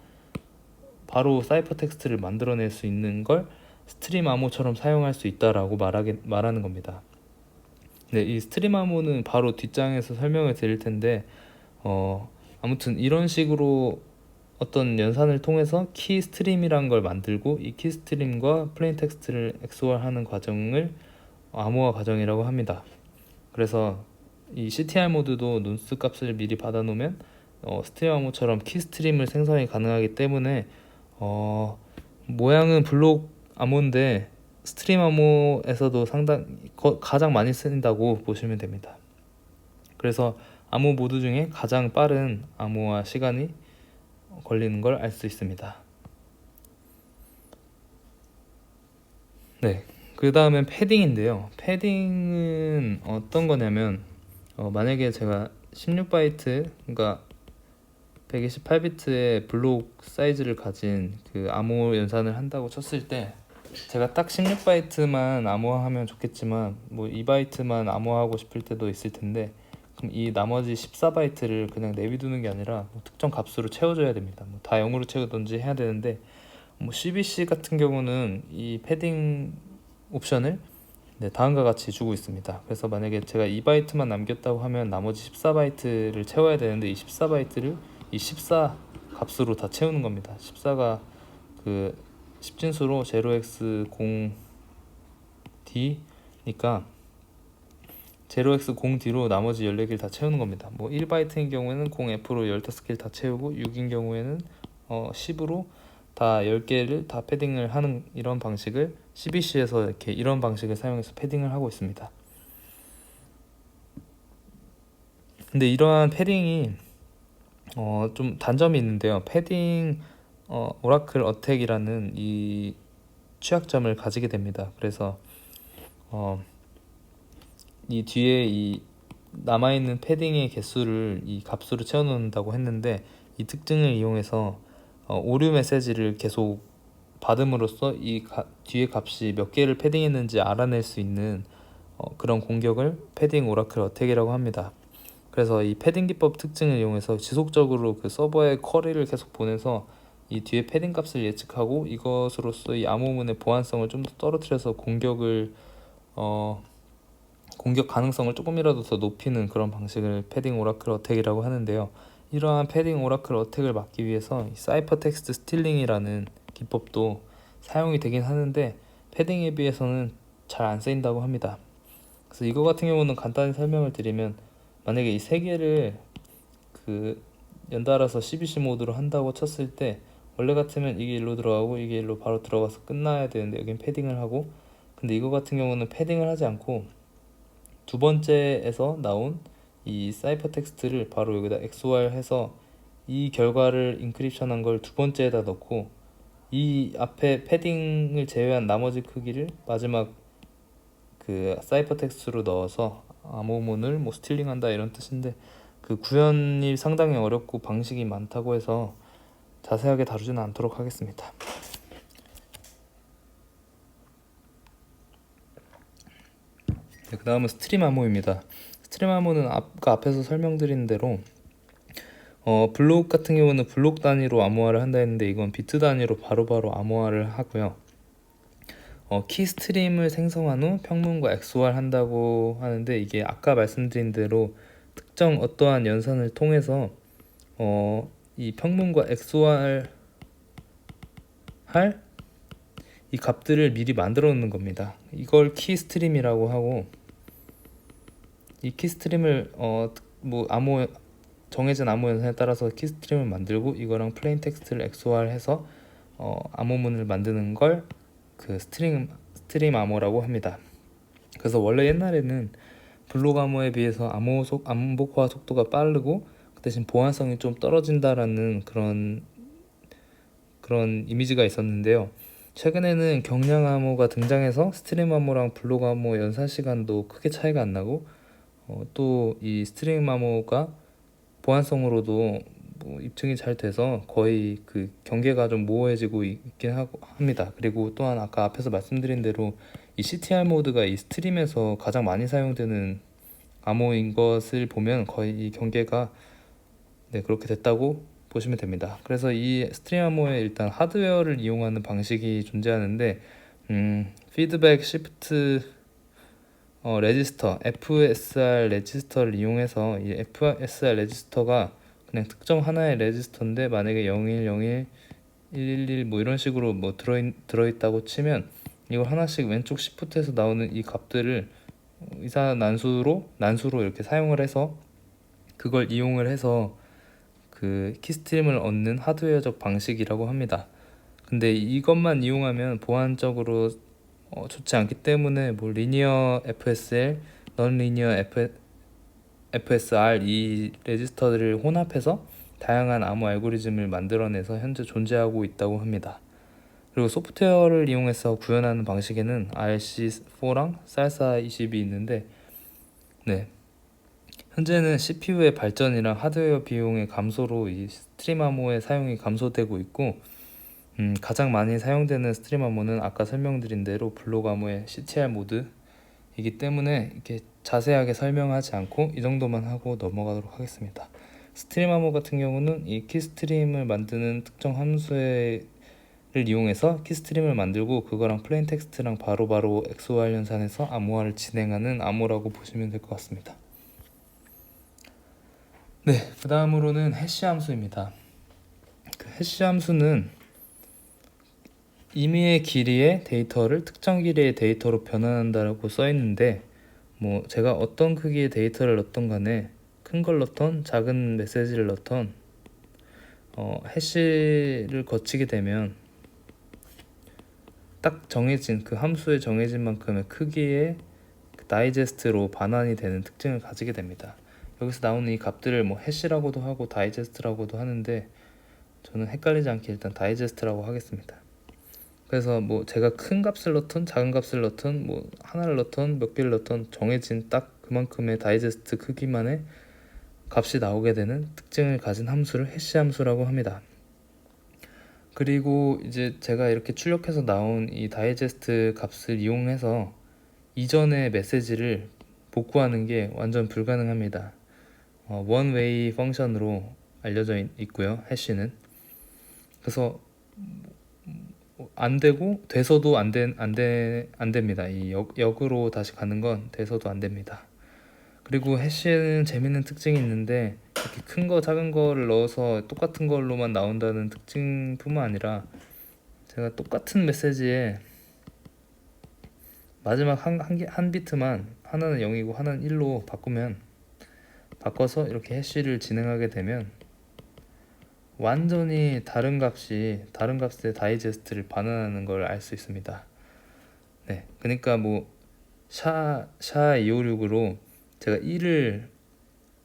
바로 사이퍼 텍스트를 만들어낼 수 있는 걸 스트림 암호처럼 사용할 수 있다라고 말하는 겁니다. 이 스트림 암호는 바로 뒷장에서 설명을 드릴 텐데, 아무튼 이런 식으로 어떤 연산을 통해서 키 스트림이란 걸 만들고, 이 키 스트림과 플레인 텍스트를 XOR하는 과정을 암호화 과정이라고 합니다. 그래서 이 CTR 모드도 논스 값을 미리 받아 놓으면 스트림 암호처럼 키 스트림을 생성이 가능하기 때문에 모양은 블록 암호인데 스트림 암호에서도 가장 많이 쓰인다고 보시면 됩니다. 그래서 암호 모드 중에 가장 빠른 암호화 시간이 걸리는 걸 알 수 있습니다. 그 다음엔 패딩인데요. 패딩은 어떤 거냐면, 만약에 제가 16바이트, 그러니까 128비트의 블록 사이즈를 가진 그 암호 연산을 한다고 쳤을 때, 제가 딱 16바이트만 암호화하면 좋겠지만 뭐 2바이트만 암호화하고 싶을 때도 있을 텐데, 그럼 이 나머지 14바이트를 그냥 내비두는 게 아니라 뭐 특정 값으로 채워줘야 됩니다. 뭐 다 0으로 채우든지 해야 되는데, 뭐 CBC 같은 경우는 이 패딩 옵션을 다음과 같이 주고 있습니다. 그래서 만약에 제가 2바이트만 남겼다고 하면 나머지 14바이트를 채워야 되는데, 이 14바이트를 이 14 값으로 다 채우는 겁니다. 14가 그 10진수로 0x0d니까 0x0d로 나머지 14개를 다 채우는 겁니다. 뭐 1바이트인 경우에는 0f로 15개를 다 채우고, 6인 경우에는 10으로 다 10개를 다 패딩을 하는 이런 방식을 CBC에서 이렇게 이런 방식을 사용해서 패딩을 하고 있습니다. 근데 이러한 패딩이 좀 단점이 있는데요. 패딩 오라클 어택이라는 이 취약점을 가지게 됩니다. 그래서 이 뒤에 이 남아있는 패딩의 개수를 이 값으로 채워놓는다고 했는데, 이 특징을 이용해서 오류 메시지를 계속 받음으로써 이 뒤에 값이 몇 개를 패딩했는지 알아낼 수 있는 그런 공격을 패딩 오라클 어택이라고 합니다. 그래서 이 패딩 기법 특징을 이용해서 지속적으로 그 서버에 쿼리를 계속 보내서 이 뒤에 패딩 값을 예측하고, 이것으로써 이 암호문의 보안성을 좀 더 떨어뜨려서 공격 가능성을 조금이라도 더 높이는 그런 방식을 패딩 오라클 어택이라고 하는데요. 이러한 패딩 오라클 어택을 막기 위해서 이 사이퍼 텍스트 스틸링이라는 기법도 사용이 되긴 하는데, 패딩에 비해서는 잘 안 쓰인다고 합니다. 그래서 이거 같은 경우는 간단히 설명을 드리면, 만약에 이 세 개를 그 연달아서 CBC 모드로 한다고 쳤을 때, 원래 같으면 이게 일로 들어가고 이게 일로 바로 들어가서 끝나야 되는데 여긴 패딩을 하고, 근데 이거 같은 경우는 패딩을 하지 않고 두 번째에서 나온 이 사이퍼 텍스트를 바로 여기다 XOR 해서 이 결과를 인크립션한 걸 두 번째에다 넣고, 이 앞에 패딩을 제외한 나머지 크기를 마지막 그 사이퍼 텍스트로 넣어서 암호문을 뭐 스틸링한다 이런 뜻인데, 그 구현이 상당히 어렵고 방식이 많다고 해서 자세하게 다루지는 않도록 하겠습니다. 그 다음은 스트림 암호입니다. 스트림 암호는 아까 앞에서 설명드린 대로 블록 같은 경우는 블록 단위로 암호화를 한다 했는데, 이건 비트 단위로 바로바로 암호화를 하고요. 키 스트림을 생성한 후 평문과 XOR 한다고 하는데, 이게 아까 말씀드린 대로 특정 어떠한 연산을 통해서 이 평문과 XOR 할 이 값들을 미리 만들어 놓는 겁니다. 이걸 키 스트림이라고 하고, 이 키 스트림을 뭐 정해진 암호 연산에 따라서 키 스트림을 만들고, 이거랑 플레인 텍스트를 XOR 해서 암호문을 만드는 걸 그 스트림 암호라고 합니다. 그래서 원래 옛날에는 블록 암호에 비해서 암복화 속도가 빠르고 그 대신 보안성이 좀 떨어진다라는 그런 이미지가 있었는데요. 최근에는 경량 암호가 등장해서 스트림 암호랑 블록 암호 연산 시간도 크게 차이가 안 나고, 또 이 스트림 암호가 보안성으로도 뭐 입증이 잘 돼서 거의 그 경계가 좀 모호해지고 있긴 합니다. 그리고 또한 아까 앞에서 말씀드린 대로 이 CTR 모드가 이 스트림에서 가장 많이 사용되는 암호인 것을 보면 거의 이 경계가 그렇게 됐다고 보시면 됩니다. 그래서 이 스트림 암호에 일단 하드웨어를 이용하는 방식이 존재하는데, 피드백 시프트 레지스터 FSR 레지스터를 이용해서, 이 FSR 레지스터가 그냥 특정 하나의 레지스터인데, 만약에 0101 111 뭐 이런 식으로 뭐 들어있다고 치면, 이걸 하나씩 왼쪽 시프트에서 나오는 이 값들을 난수로 이렇게 사용을 해서, 그걸 이용을 해서 그 키스트림을 얻는 하드웨어적 방식이라고 합니다. 근데 이것만 이용하면 보안적으로 좋지 않기 때문에 뭐 리니어 FSL, 넌 리니어 FSR 이 레지스터들을 혼합해서 다양한 암호 알고리즘을 만들어내서 현재 존재하고 있다고 합니다. 그리고 소프트웨어를 이용해서 구현하는 방식에는 RC4랑 쌀사20이 있는데, 현재는 CPU의 발전이랑 하드웨어 비용의 감소로 이 스트림 암호의 사용이 감소되고 있고, 가장 많이 사용되는 스트림 암호는 아까 설명드린 대로 블록 암호의 CTR 모드이기 때문에 이렇게 자세하게 설명하지 않고 이 정도만 하고 넘어가도록 하겠습니다. 스트림 암호 같은 경우는 이 키스트림을 만드는 특정 함수를 이용해서 키스트림을 만들고 그거랑 플레인 텍스트랑 바로바로 XOR 연산해서 암호화를 진행하는 암호라고 보시면 될 것 같습니다. 네, 그 다음으로는 해시 함수입니다. 그 해시 함수는 임의의 길이의 데이터를 특정 길이의 데이터로 변환한다라고 써 있는데, 뭐 제가 어떤 크기의 데이터를 넣던 간에 큰 걸 넣던 작은 메시지를 넣던 해시를 거치게 되면 딱 정해진 그 함수에 정해진 만큼의 크기의 다이제스트로 반환이 되는 특징을 가지게 됩니다. 여기서 나오는 이 값들을 뭐 해시라고도 하고 다이제스트라고도 하는데 저는 헷갈리지 않게 일단 다이제스트라고 하겠습니다. 그래서 뭐 제가 큰 값을 넣든 작은 값을 넣든 뭐 하나를 넣든 몇 개를 넣든 정해진 딱 그만큼의 다이제스트 크기만의 값이 나오게 되는 특징을 가진 함수를 해시 함수라고 합니다. 그리고 이제 제가 이렇게 출력해서 나온 이 다이제스트 값을 이용해서 이전의 메시지를 복구하는 게 완전 불가능합니다. 원웨이 펑션으로 알려져 있고요, 해시는. 그래서 안 되고 돼서도 안 됩니다. 이 역으로 다시 가는 건 돼서도 안 됩니다. 그리고 해시에는 재밌는 특징이 있는데 이렇게 큰 거 작은 거를 넣어서 똑같은 걸로만 나온다는 특징뿐만 아니라 제가 똑같은 메시지에 마지막 한 비트만 하나는 0이고 하나는 1로 바꿔서 이렇게 해시를 진행하게 되면 완전히 다른 값의 다이제스트를 반환하는 걸 알 수 있습니다. 네, 그러니까 뭐 SHA-256으로 제가 1을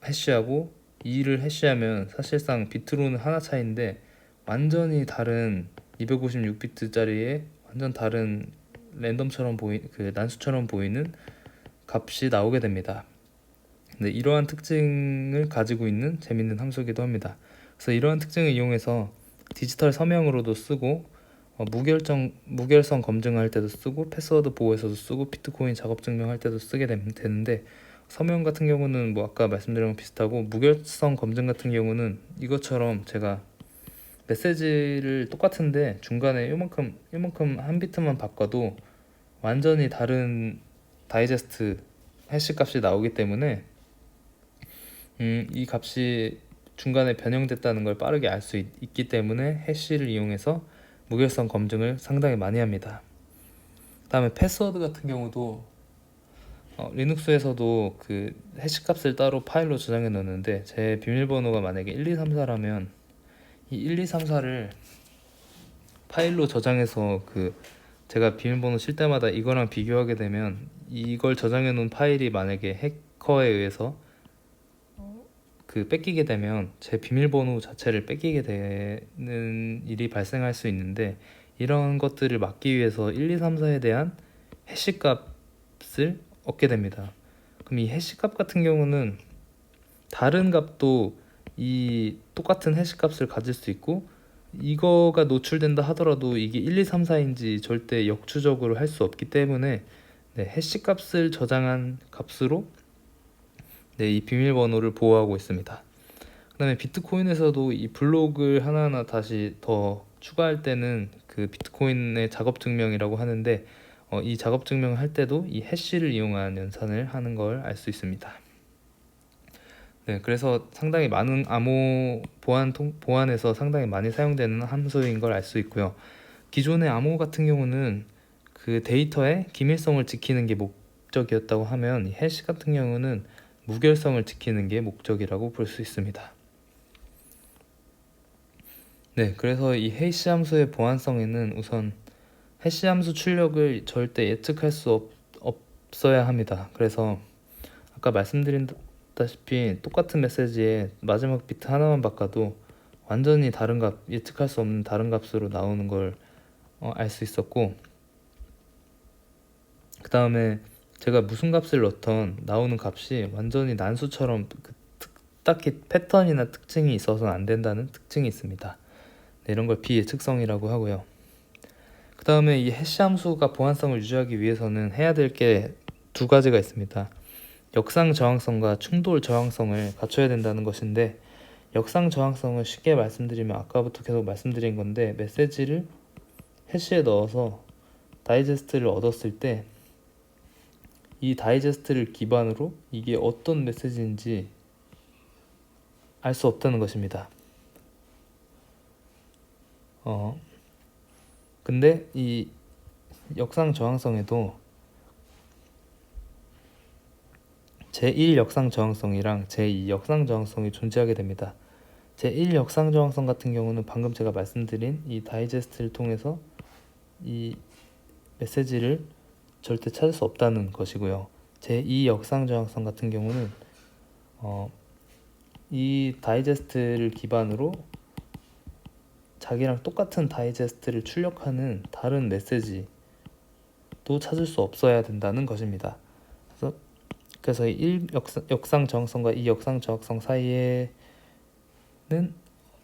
해시하고 2를 해시하면 사실상 비트로는 하나 차이인데 완전히 다른 256비트짜리의 완전 다른 랜덤처럼 그 난수처럼 보이는 값이 나오게 됩니다. 네, 이러한 특징을 가지고 있는 재밌는 함수이기도 합니다. 그래서 이러한 특징을 이용해서 디지털 서명으로도 쓰고 무결성 검증할 때도 쓰고 패스워드 보호에서도 쓰고 비트코인 작업 증명할 때도 쓰게 되는데, 서명 같은 경우는 뭐 아까 말씀드린 것 비슷하고 무결성 검증 같은 경우는 이것처럼 제가 메시지를 똑같은데 중간에 요만큼 한 비트만 바꿔도 완전히 다른 다이제스트 해시 값이 나오기 때문에 이 값이 중간에 변형됐다는 걸 빠르게 알 수 있기 때문에 해시를 이용해서 무결성 검증을 상당히 많이 합니다. 그 다음에 패스워드 같은 경우도 리눅스에서도 그 해시 값을 따로 파일로 저장해 놓는데 제 비밀번호가 만약에 1234라면 이 1234를 파일로 저장해서 그 제가 비밀번호 칠 때마다 이거랑 비교하게 되면 이걸 저장해 놓은 파일이 만약에 해커에 의해서 그 뺏기게 되면 제 비밀번호 자체를 뺏기게 되는 일이 발생할 수 있는데, 이런 것들을 막기 위해서 1234에 대한 해시 값을 얻게 됩니다. 그럼 이 해시 값 같은 경우는 다른 값도 이 똑같은 해시 값을 가질 수 있고, 이거가 노출된다 하더라도 이게 1234인지 절대 역추적으로 할 수 없기 때문에 해시 값을 저장한 값으로 이 비밀번호를 보호하고 있습니다. 그 다음에 비트코인에서도 이 블록을 하나하나 다시 더 추가할 때는 그 비트코인의 작업 증명이라고 하는데 이 작업 증명을 할 때도 이 해시를 이용한 연산을 하는 걸 알 수 있습니다. 네, 그래서 상당히 많은 암호 보안에서 상당히 많이 사용되는 함수인 걸 알 수 있고요. 기존의 암호 같은 경우는 그 데이터의 기밀성을 지키는 게 목적이었다고 하면 이 해시 같은 경우는 무결성을 지키는 게 목적이라고 볼 수 있습니다. 네, 그래서 이 해시 함수의 보안성에는 우선 해시 함수 출력을 절대 예측할 수 없어야 합니다. 그래서 아까 말씀드렸다시피 똑같은 메시지에 마지막 비트 하나만 바꿔도 완전히 다른 값, 예측할 수 없는 다른 값으로 나오는 걸 알 수 있었고, 그 다음에 제가 무슨 값을 넣던 나오는 값이 완전히 난수처럼 딱히 패턴이나 특징이 있어서는 안 된다는 특징이 있습니다. 네, 이런 걸 비예측성이라고 하고요. 그 다음에 이 해시 함수가 보안성을 유지하기 위해서는 해야 될 게 두 가지가 있습니다. 역상 저항성과 충돌 저항성을 갖춰야 된다는 것인데, 역상 저항성을 쉽게 말씀드리면 아까부터 계속 말씀드린 건데, 메시지를 해시에 넣어서 다이제스트를 얻었을 때 이 다이제스트를 기반으로 이게 어떤 메시지인지 알 수 없다는 것입니다. 근데 이 역상 저항성에도 제1 역상 저항성이랑 제2 역상 저항성이 존재하게 됩니다. 제1 역상 저항성 같은 경우는 방금 제가 말씀드린 이 다이제스트를 통해서 이 메시지를 절대 찾을 수 없다는 것이고요. 제2 역상 저항성 같은 경우는 이 다이제스트를 기반으로 자기랑 똑같은 다이제스트를 출력하는 다른 메시지도 찾을 수 없어야 된다는 것입니다. 그래서 1 역상 저항성과 2 역상 저항성 사이에는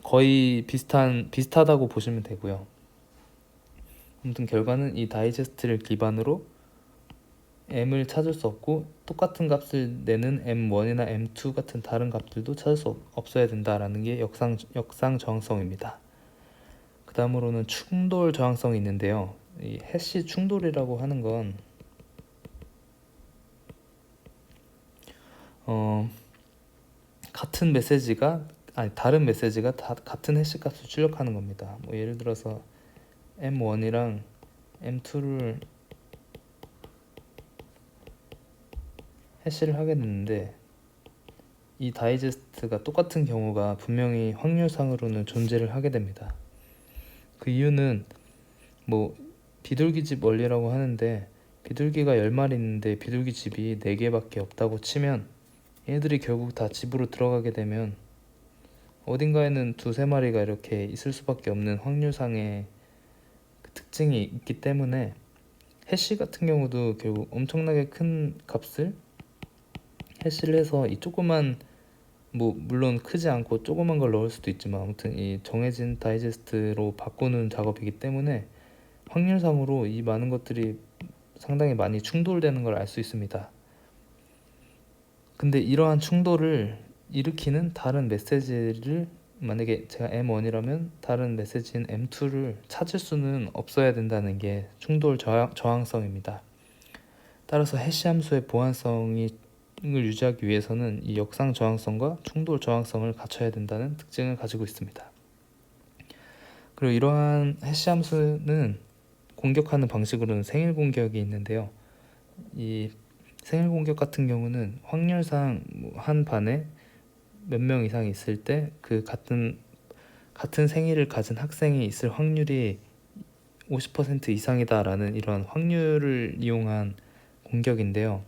거의 비슷하다고 보시면 되고요. 아무튼 결과는 이 다이제스트를 기반으로 m을 찾을 수 없고, 똑같은 값을 내는 m1이나 m2 같은 다른 값들도 찾을 수 없어야 된다라는 게 역상 저항성입니다. 그 다음으로는 충돌 저항성이 있는데요. 이 해시 충돌이라고 하는 건 같은 메시지가 다른 메시지가 같은 해시 값을 출력하는 겁니다. 뭐 예를 들어서 m1이랑 m2를 해시를 하게 됐는데, 이 다이제스트가 똑같은 경우가 분명히 확률상으로는 존재를 하게 됩니다. 그 이유는 뭐 비둘기집 원리라고 하는데, 비둘기가 10마리 있는데 비둘기 집이 4개밖에 없다고 치면 얘들이 결국 다 집으로 들어가게 되면 어딘가에는 2-3마리가 이렇게 있을 수밖에 없는 확률상의 그 특징이 있기 때문에, 해시 같은 경우도 결국 엄청나게 큰 값을 해시를 해서 이 조그만, 뭐 물론 크지 않고 조그만 걸 넣을 수도 있지만 아무튼 이 정해진 다이제스트로 바꾸는 작업이기 때문에 확률상으로 이 많은 것들이 상당히 많이 충돌되는 걸 알 수 있습니다. 근데 이러한 충돌을 일으키는 다른 메시지를, 만약에 제가 m1이라면 다른 메시지인 m2를 찾을 수는 없어야 된다는 게 충돌 저항성입니다. 따라서 해시 함수의 보안성을 유지하기 위해서는 이 역상 저항성과 충돌 저항성을 갖춰야 된다는 특징을 가지고 있습니다. 그리고 이러한 해시 함수는 공격하는 방식으로는 생일 공격이 있는데요. 이 생일 공격 같은 경우는 확률상 한 반에 몇 명 이상이 있을 때 그 같은 생일을 가진 학생이 있을 확률이 50% 이상이다라는 이런 확률을 이용한 공격인데요.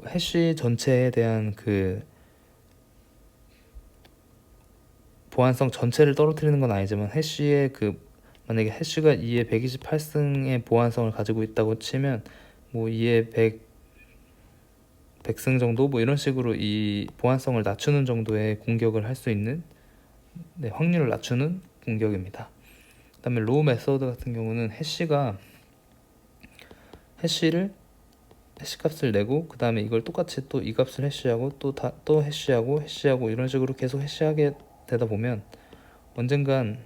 해시 전체에 대한 그 보안성 전체를 떨어뜨리는 건 아니지만, 해시의 만약에 해시가 2의 128승의 보안성을 가지고 있다고 치면 뭐 2의 100승 정도, 뭐 이런 식으로 이 보안성을 낮추는 정도의 공격을 할 수 있는, 확률을 낮추는 공격입니다. 그 다음에 로우 메서드 같은 경우는 해시 값을 내고, 그 다음에 이걸 똑같이 또 이 값을 해시하고 또 해시하고 이런 식으로 계속 해시하게 되다 보면 언젠간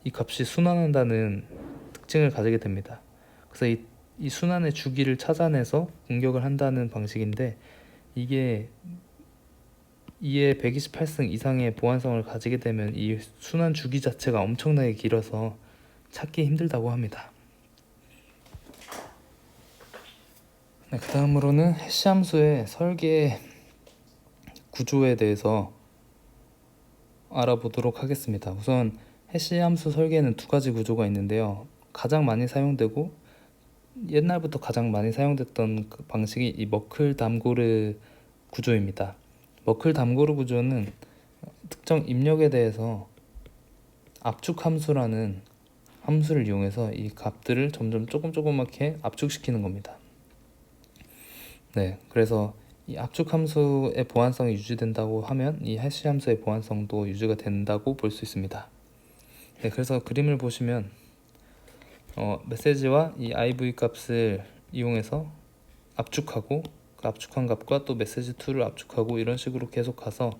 이 값이 순환한다는 특징을 가지게 됩니다. 그래서 이 순환의 주기를 찾아내서 공격을 한다는 방식인데, 이게 2의 128승 이상의 보안성을 가지게 되면 이 순환 주기 자체가 엄청나게 길어서 찾기 힘들다고 합니다. 그 다음으로는 해시 함수의 설계 구조에 대해서 알아보도록 하겠습니다. 우선 해시 함수 설계에는 두 가지 구조가 있는데요. 가장 많이 사용되고 옛날부터 가장 많이 사용됐던 그 방식이 이 머클 담고르 구조입니다. 머클 담고르 구조는 특정 입력에 대해서 압축 함수라는 함수를 이용해서 이 값들을 점점 조그맣게 압축시키는 겁니다. 그래서 이 압축 함수의 보안성이 유지된다고 하면 이 해시 함수의 보안성도 유지가 된다고 볼 수 있습니다. 네, 그래서 그림을 보시면 메시지와 이 iv 값을 이용해서 압축하고 그 압축한 값과 또 메시지2를 압축하고 이런 식으로 계속 가서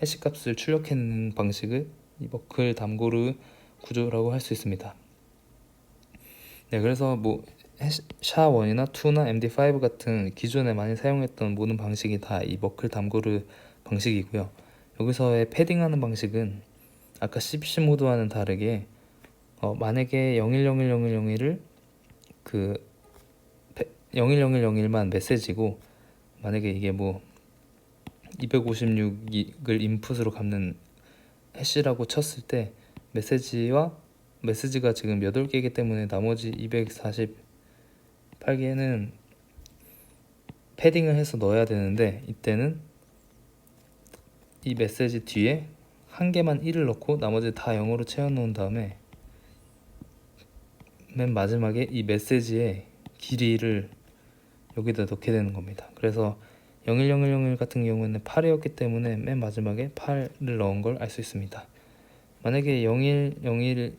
해시 값을 출력해내는 방식을 이 머클 담고르 구조라고 할 수 있습니다. 네, 그래서 뭐 SHA-1이나 2나 MD5 같은 기존에 많이 사용했던 모든 방식이 다 이 머클 담고르 방식이고요. 여기서의 패딩하는 방식은 아까 CPC 모드와는 다르게 만약에 01010101을 그 01001만 메시지고 만약에 이게 뭐 256을 인풋으로 갚는 해시라고 쳤을 때 메시지가 지금 8개이기 때문에 나머지 248개는 패딩을 해서 넣어야 되는데 이때는 이 메시지 뒤에 한 개만 1을 넣고 나머지 다 0으로 채워놓은 다음에 맨 마지막에 이 메시지의 길이를 여기다 넣게 되는 겁니다. 그래서 01001 같은 경우에는 8이었기 때문에 맨 마지막에 8을 넣은 걸 알 수 있습니다. 만약에 0101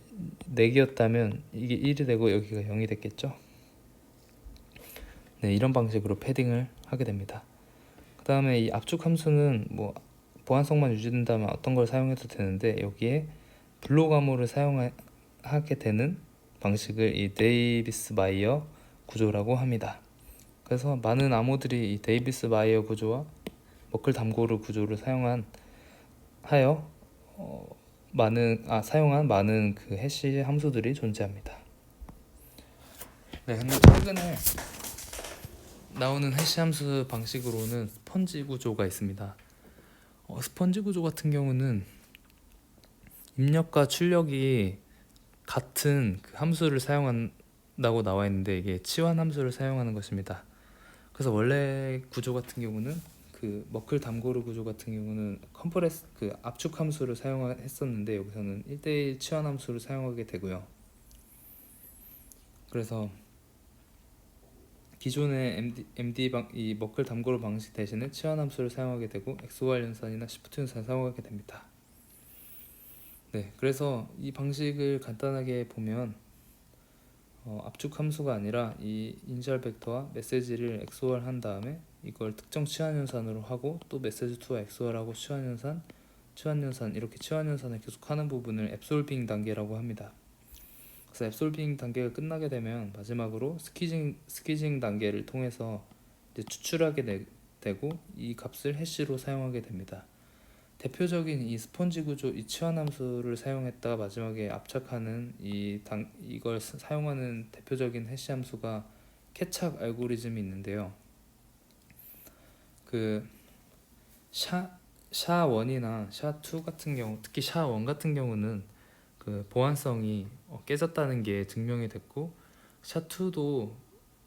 4개였다면 이게 1이 되고 여기가 0이 됐겠죠. 네, 이런 방식으로 패딩을 하게 됩니다. 그 다음에 이 압축 함수는 뭐 보안성만 유지된다면 어떤 걸 사용해도 되는데 여기에 블록 암호를 사용하게 되는 방식을 이 데이비스 마이어 구조라고 합니다. 그래서 많은 암호들이 이 데이비스 마이어 구조와 머클 담고르 구조를 사용한 많은 그 해시 함수들이 존재합니다. 네, 근데 최근에 나오는 해시 함수 방식으로는 스펀지 구조가 있습니다. 스펀지 구조 같은 경우는 입력과 출력이 같은 그 함수를 사용한다고 나와 있는데 이게 치환 함수를 사용하는 것입니다. 그래서 원래 구조 같은 경우는 그 머클 담고르 구조 같은 경우는 그 압축 함수를 사용했었는데 여기서는 1대1 치환 함수를 사용하게 되고요. 그래서 기존의 이 머클 담고르 방식 대신에 치환 함수를 사용하게 되고 XOR 연산이나 시프트 연산을 사용하게 됩니다. 네, 그래서 이 방식을 간단하게 보면 압축 함수가 아니라 이 이니셜 벡터와 메시지를 XOR 한 다음에 이걸 특정 치환 연산으로 하고 또 메시지2와 XOR하고 치환 연산 이렇게 치환 연산을 계속하는 부분을 앱솔빙 단계라고 합니다. 그래서 앱솔빙 단계가 끝나게 되면 마지막으로 스퀴징 단계를 통해서 이제 추출하게 되고 이 값을 해시로 사용하게 됩니다. 대표적인 이 스펀지 구조 이 치환 함수를 사용했다가 마지막에 압착하는 이걸 사용하는 대표적인 해시 함수가 케착 알고리즘이 있는데요. 그 샤1이나 샤2 같은 경우, 특히 샤1 같은 경우는 그 보안성이 깨졌다는 게 증명이 됐고 샤2도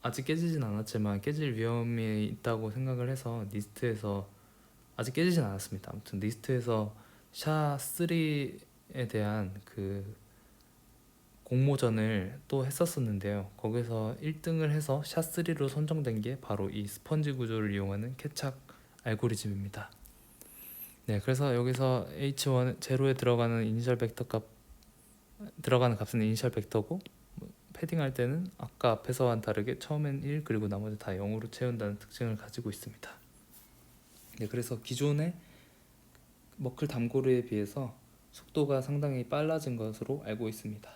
아직 깨지진 않았지만 깨질 위험이 있다고 생각을 해서 리스트에서 아직 깨지진 않았습니다. 아무튼 리스트에서 샤3에 대한 그 공모전을 또 했었었는데요. 거기서 1등을 해서 샤3로 선정된 게 바로 이 스펀지 구조를 이용하는 케착 알고리즘입니다. 네, 그래서 여기서 h1 제로에 들어가는 이니셜 벡터 들어가는 값은 이니셜 벡터고 패딩할 때는 아까 앞에서와는 다르게 처음엔 1 그리고 나머지 다 0으로 채운다는 특징을 가지고 있습니다. 네, 그래서 기존의 머클 담고르에 비해서 속도가 상당히 빨라진 것으로 알고 있습니다.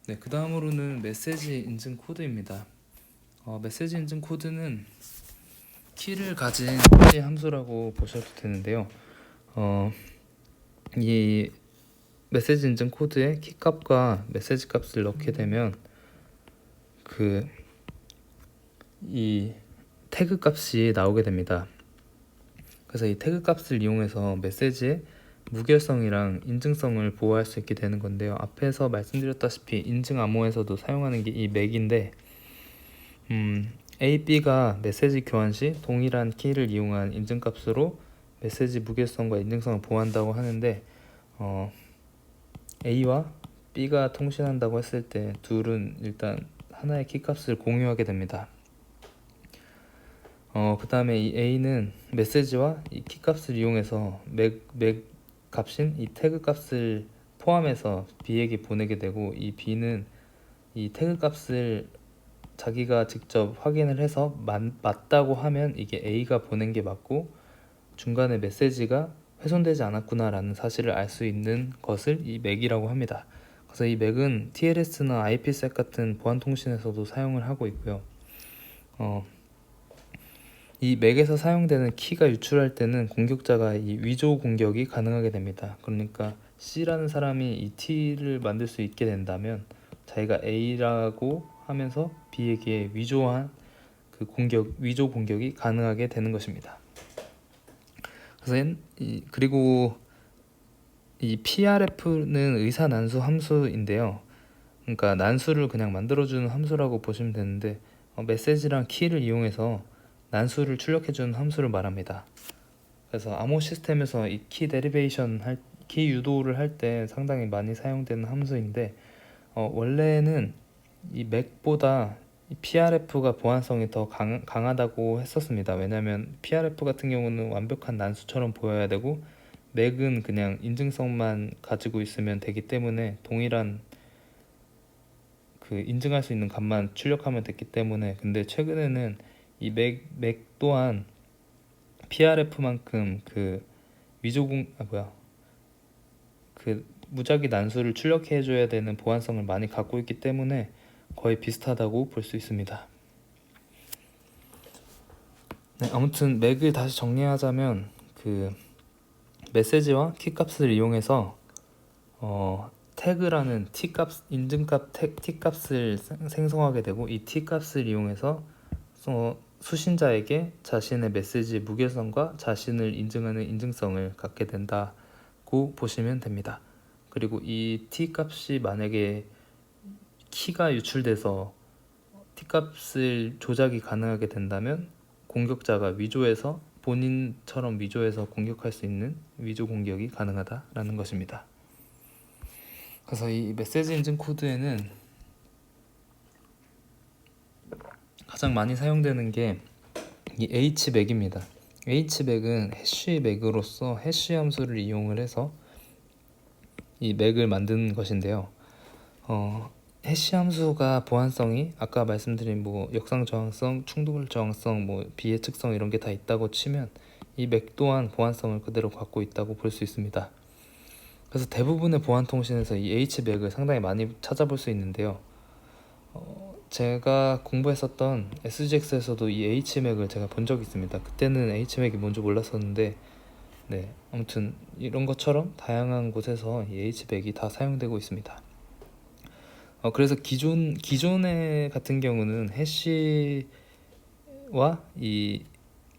네, 그 다음으로는 메시지 인증 코드입니다. 메시지 인증 코드는 키를 가진 해시 함수라고 보셔도 되는데요. 이 메시지 인증 코드에 키 값과 메시지 값을 넣게 되면 이 태그 값이 나오게 됩니다. 그래서 이 태그 값을 이용해서 메시지의 무결성이랑 인증성을 보호할 수 있게 되는 건데요. 앞에서 말씀드렸다시피 인증 암호에서도 사용하는 게 이 맥인데 A, B가 메시지 교환 시 동일한 키를 이용한 인증값으로 메시지 무결성과 인증성을 보호한다고 하는데 A와 B가 통신한다고 했을 때 둘은 일단 하나의 키값을 공유하게 됩니다. 그 다음에 이 A는 메시지와 이 키 값을 이용해서 맥 값인 이 태그 값을 포함해서 B에게 보내게 되고, 이 B는 이 태그 값을 자기가 직접 확인을 해서 맞다고 하면 이게 A가 보낸 게 맞고, 중간에 메시지가 훼손되지 않았구나 라는 사실을 알 수 있는 것을 이 맥이라고 합니다. 그래서 이 맥은 TLS나 IPsec 같은 보안 통신에서도 사용을 하고 있고요. 이 맥에서 사용되는 키가 유출할 때는 공격자가 이 위조 공격이 가능하게 됩니다. 그러니까 C라는 사람이 이 T를 만들 수 있게 된다면 자기가 A라고 하면서 B에게 위조한 그 위조 공격이 가능하게 되는 것입니다. 그래서 그리고 이 PRF는 의사난수 함수인데요. 그러니까 난수를 그냥 만들어주는 함수라고 보시면 되는데, 메시지랑 키를 이용해서 난수를 출력해주는 함수를 말합니다. 그래서 암호 시스템에서 이 키 데리베이션 키 유도를 할 때 상당히 많이 사용되는 함수인데, 원래는 이 맥보다 이 PRF가 보안성이 더 강하다고 했었습니다. 왜냐하면 PRF 같은 경우는 완벽한 난수처럼 보여야 되고, 맥은 그냥 인증성만 가지고 있으면 되기 때문에 동일한 그 인증할 수 있는 값만 출력하면 됐기 때문에, 근데 최근에는 이 맥 또한 PRF만큼 그 그 무작위 난수를 출력해 줘야 되는 보안성을 많이 갖고 있기 때문에 거의 비슷하다고 볼 수 있습니다. 네, 아무튼 맥을 다시 정리하자면 그 메시지와 키 값을 이용해서 태그라는 인증값 t 값을 생성하게 되고, 이 t 값을 이용해서 수신자에게 자신의 메시지의 무결성과 자신을 인증하는 인증성을 갖게 된다고 보시면 됩니다. 그리고 이 t 값이 만약에 키가 유출돼서 t 값을 조작이 가능하게 된다면 공격자가 위조해서 본인처럼 위조해서 공격할 수 있는 위조 공격이 가능하다라는 것입니다. 그래서 이 메시지 인증 코드에는 가장 많이 사용되는 게 이 hmac입니다. hmac은 해시 맥으로서 해시 함수를 이용을 해서 이 맥을 만든 것인데요. 해시 함수가 보안성이 아까 말씀드린 뭐 역상 저항성, 충돌 저항성, 뭐 비예측성 이런 게 다 있다고 치면 이 맥 또한 보안성을 그대로 갖고 있다고 볼 수 있습니다. 그래서 대부분의 보안 통신에서 이 hmac을 상당히 많이 찾아볼 수 있는데요. 제가 공부했었던 SGX에서도 이 hmac을 제가 본 적이 있습니다. 그때는 hmac이 뭔지 몰랐었는데, 네, 아무튼 이런 것처럼 다양한 곳에서 이 hmac이 다 사용되고 있습니다. 그래서 기존의 같은 경우는 해시와 이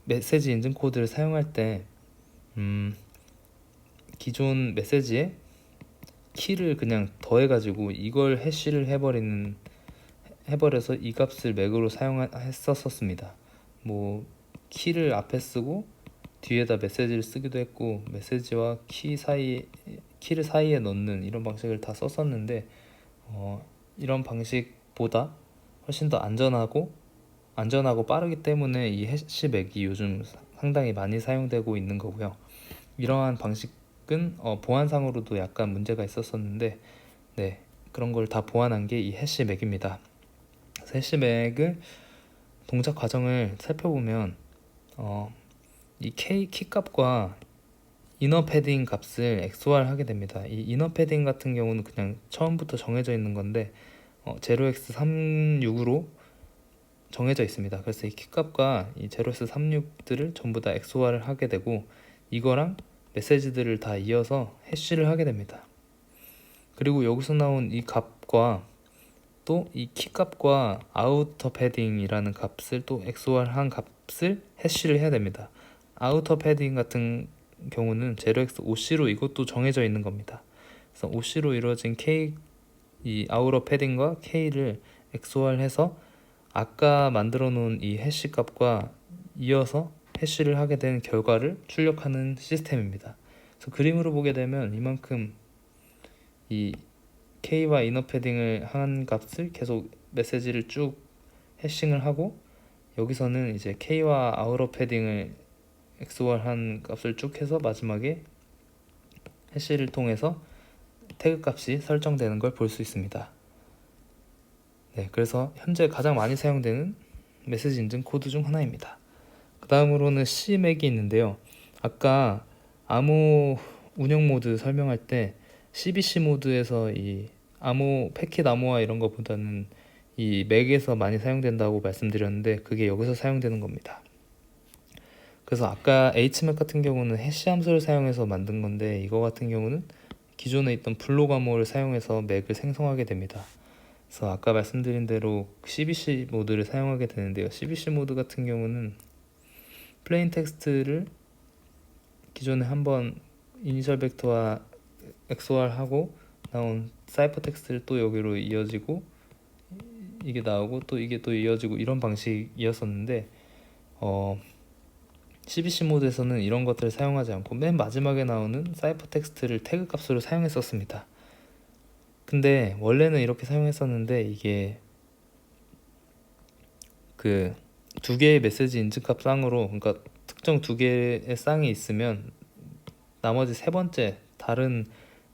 메시지 인증 코드를 사용할 때 기존 메시지에 키를 그냥 더해가지고 이걸 해시를 해버려서 이 값을 맥으로 사용했었습니다. 뭐 키를 앞에 쓰고 뒤에다 메시지를 쓰기도 했고, 메시지와 키를 사이에 넣는 이런 방식을 다 썼었는데, 이런 방식보다 훨씬 더 안전하고 빠르기 때문에 이 해시 맥이 요즘 상당히 많이 사용되고 있는 거고요. 이러한 방식은 보안상으로도 약간 문제가 있었었는데, 네, 그런 걸 다 보완한 게 이 해시 맥입니다. 해시 맥을 동작 과정을 살펴보면 이 키 값과 이너 패딩 값을 XOR 하게 됩니다. 이 이너 패딩 같은 경우는 그냥 처음부터 정해져 있는 건데 0x36으로 정해져 있습니다. 그래서 이 키 값과 이 0x36들을 전부 다 XOR을 하게 되고, 이거랑 메시지들을 다 이어서 해시를 하게 됩니다. 그리고 여기서 나온 이 값과 또 이 키 값과 아우터 패딩이라는 값을 또 XOR 한 값을 해시를 해야 됩니다. 아우터 패딩 같은 경우는 0x5c로 이것도 정해져 있는 겁니다. 그래서 5c로 이루어진 이 아우터 패딩과 k를 XOR 해서 아까 만들어 놓은 이 해시 값과 이어서 해시를 하게 된 결과를 출력하는 시스템입니다. 그래서 그림으로 보게 되면 이만큼 이 k와 이너 패딩을 한 값을 계속 메시지를 쭉 해싱을 하고, 여기서는 이제 k와 아우러 패딩을 XOR한 값을 쭉 해서 마지막에 해시를 통해서 태그 값이 설정되는 걸 볼 수 있습니다. 네, 그래서 현재 가장 많이 사용되는 메시지 인증 코드 중 하나입니다. 그 다음으로는 CMAC이 있는데요. 아까 암호 운영 모드 설명할 때 CBC 모드에서 이 암호 패킷 암호화 이런 것보다는 이 맥에서 많이 사용된다고 말씀드렸는데 그게 여기서 사용되는 겁니다. 그래서 아까 HMAC 같은 경우는 해시 함수를 사용해서 만든 건데 이거 같은 경우는 기존에 있던 블록 암호를 사용해서 맥을 생성하게 됩니다. 그래서 아까 말씀드린 대로 CBC 모드를 사용하게 되는데요. CBC 모드 같은 경우는 플레인 텍스트를 기존에 한번 이니셜 벡터와 XOR 하고 나온 사이퍼 텍스트를 또 여기로 이어지고 이게 나오고 또 이게 또 이어지고 이런 방식이었었는데 CBC 모드에서는 이런 것들을 사용하지 않고 맨 마지막에 나오는 사이퍼 텍스트를 태그 값으로 사용했었습니다. 근데 원래는 이렇게 사용했었는데 이게 그 두 개의 메시지 인증값 쌍으로, 그러니까 특정 두 개의 쌍이 있으면 나머지 세 번째 다른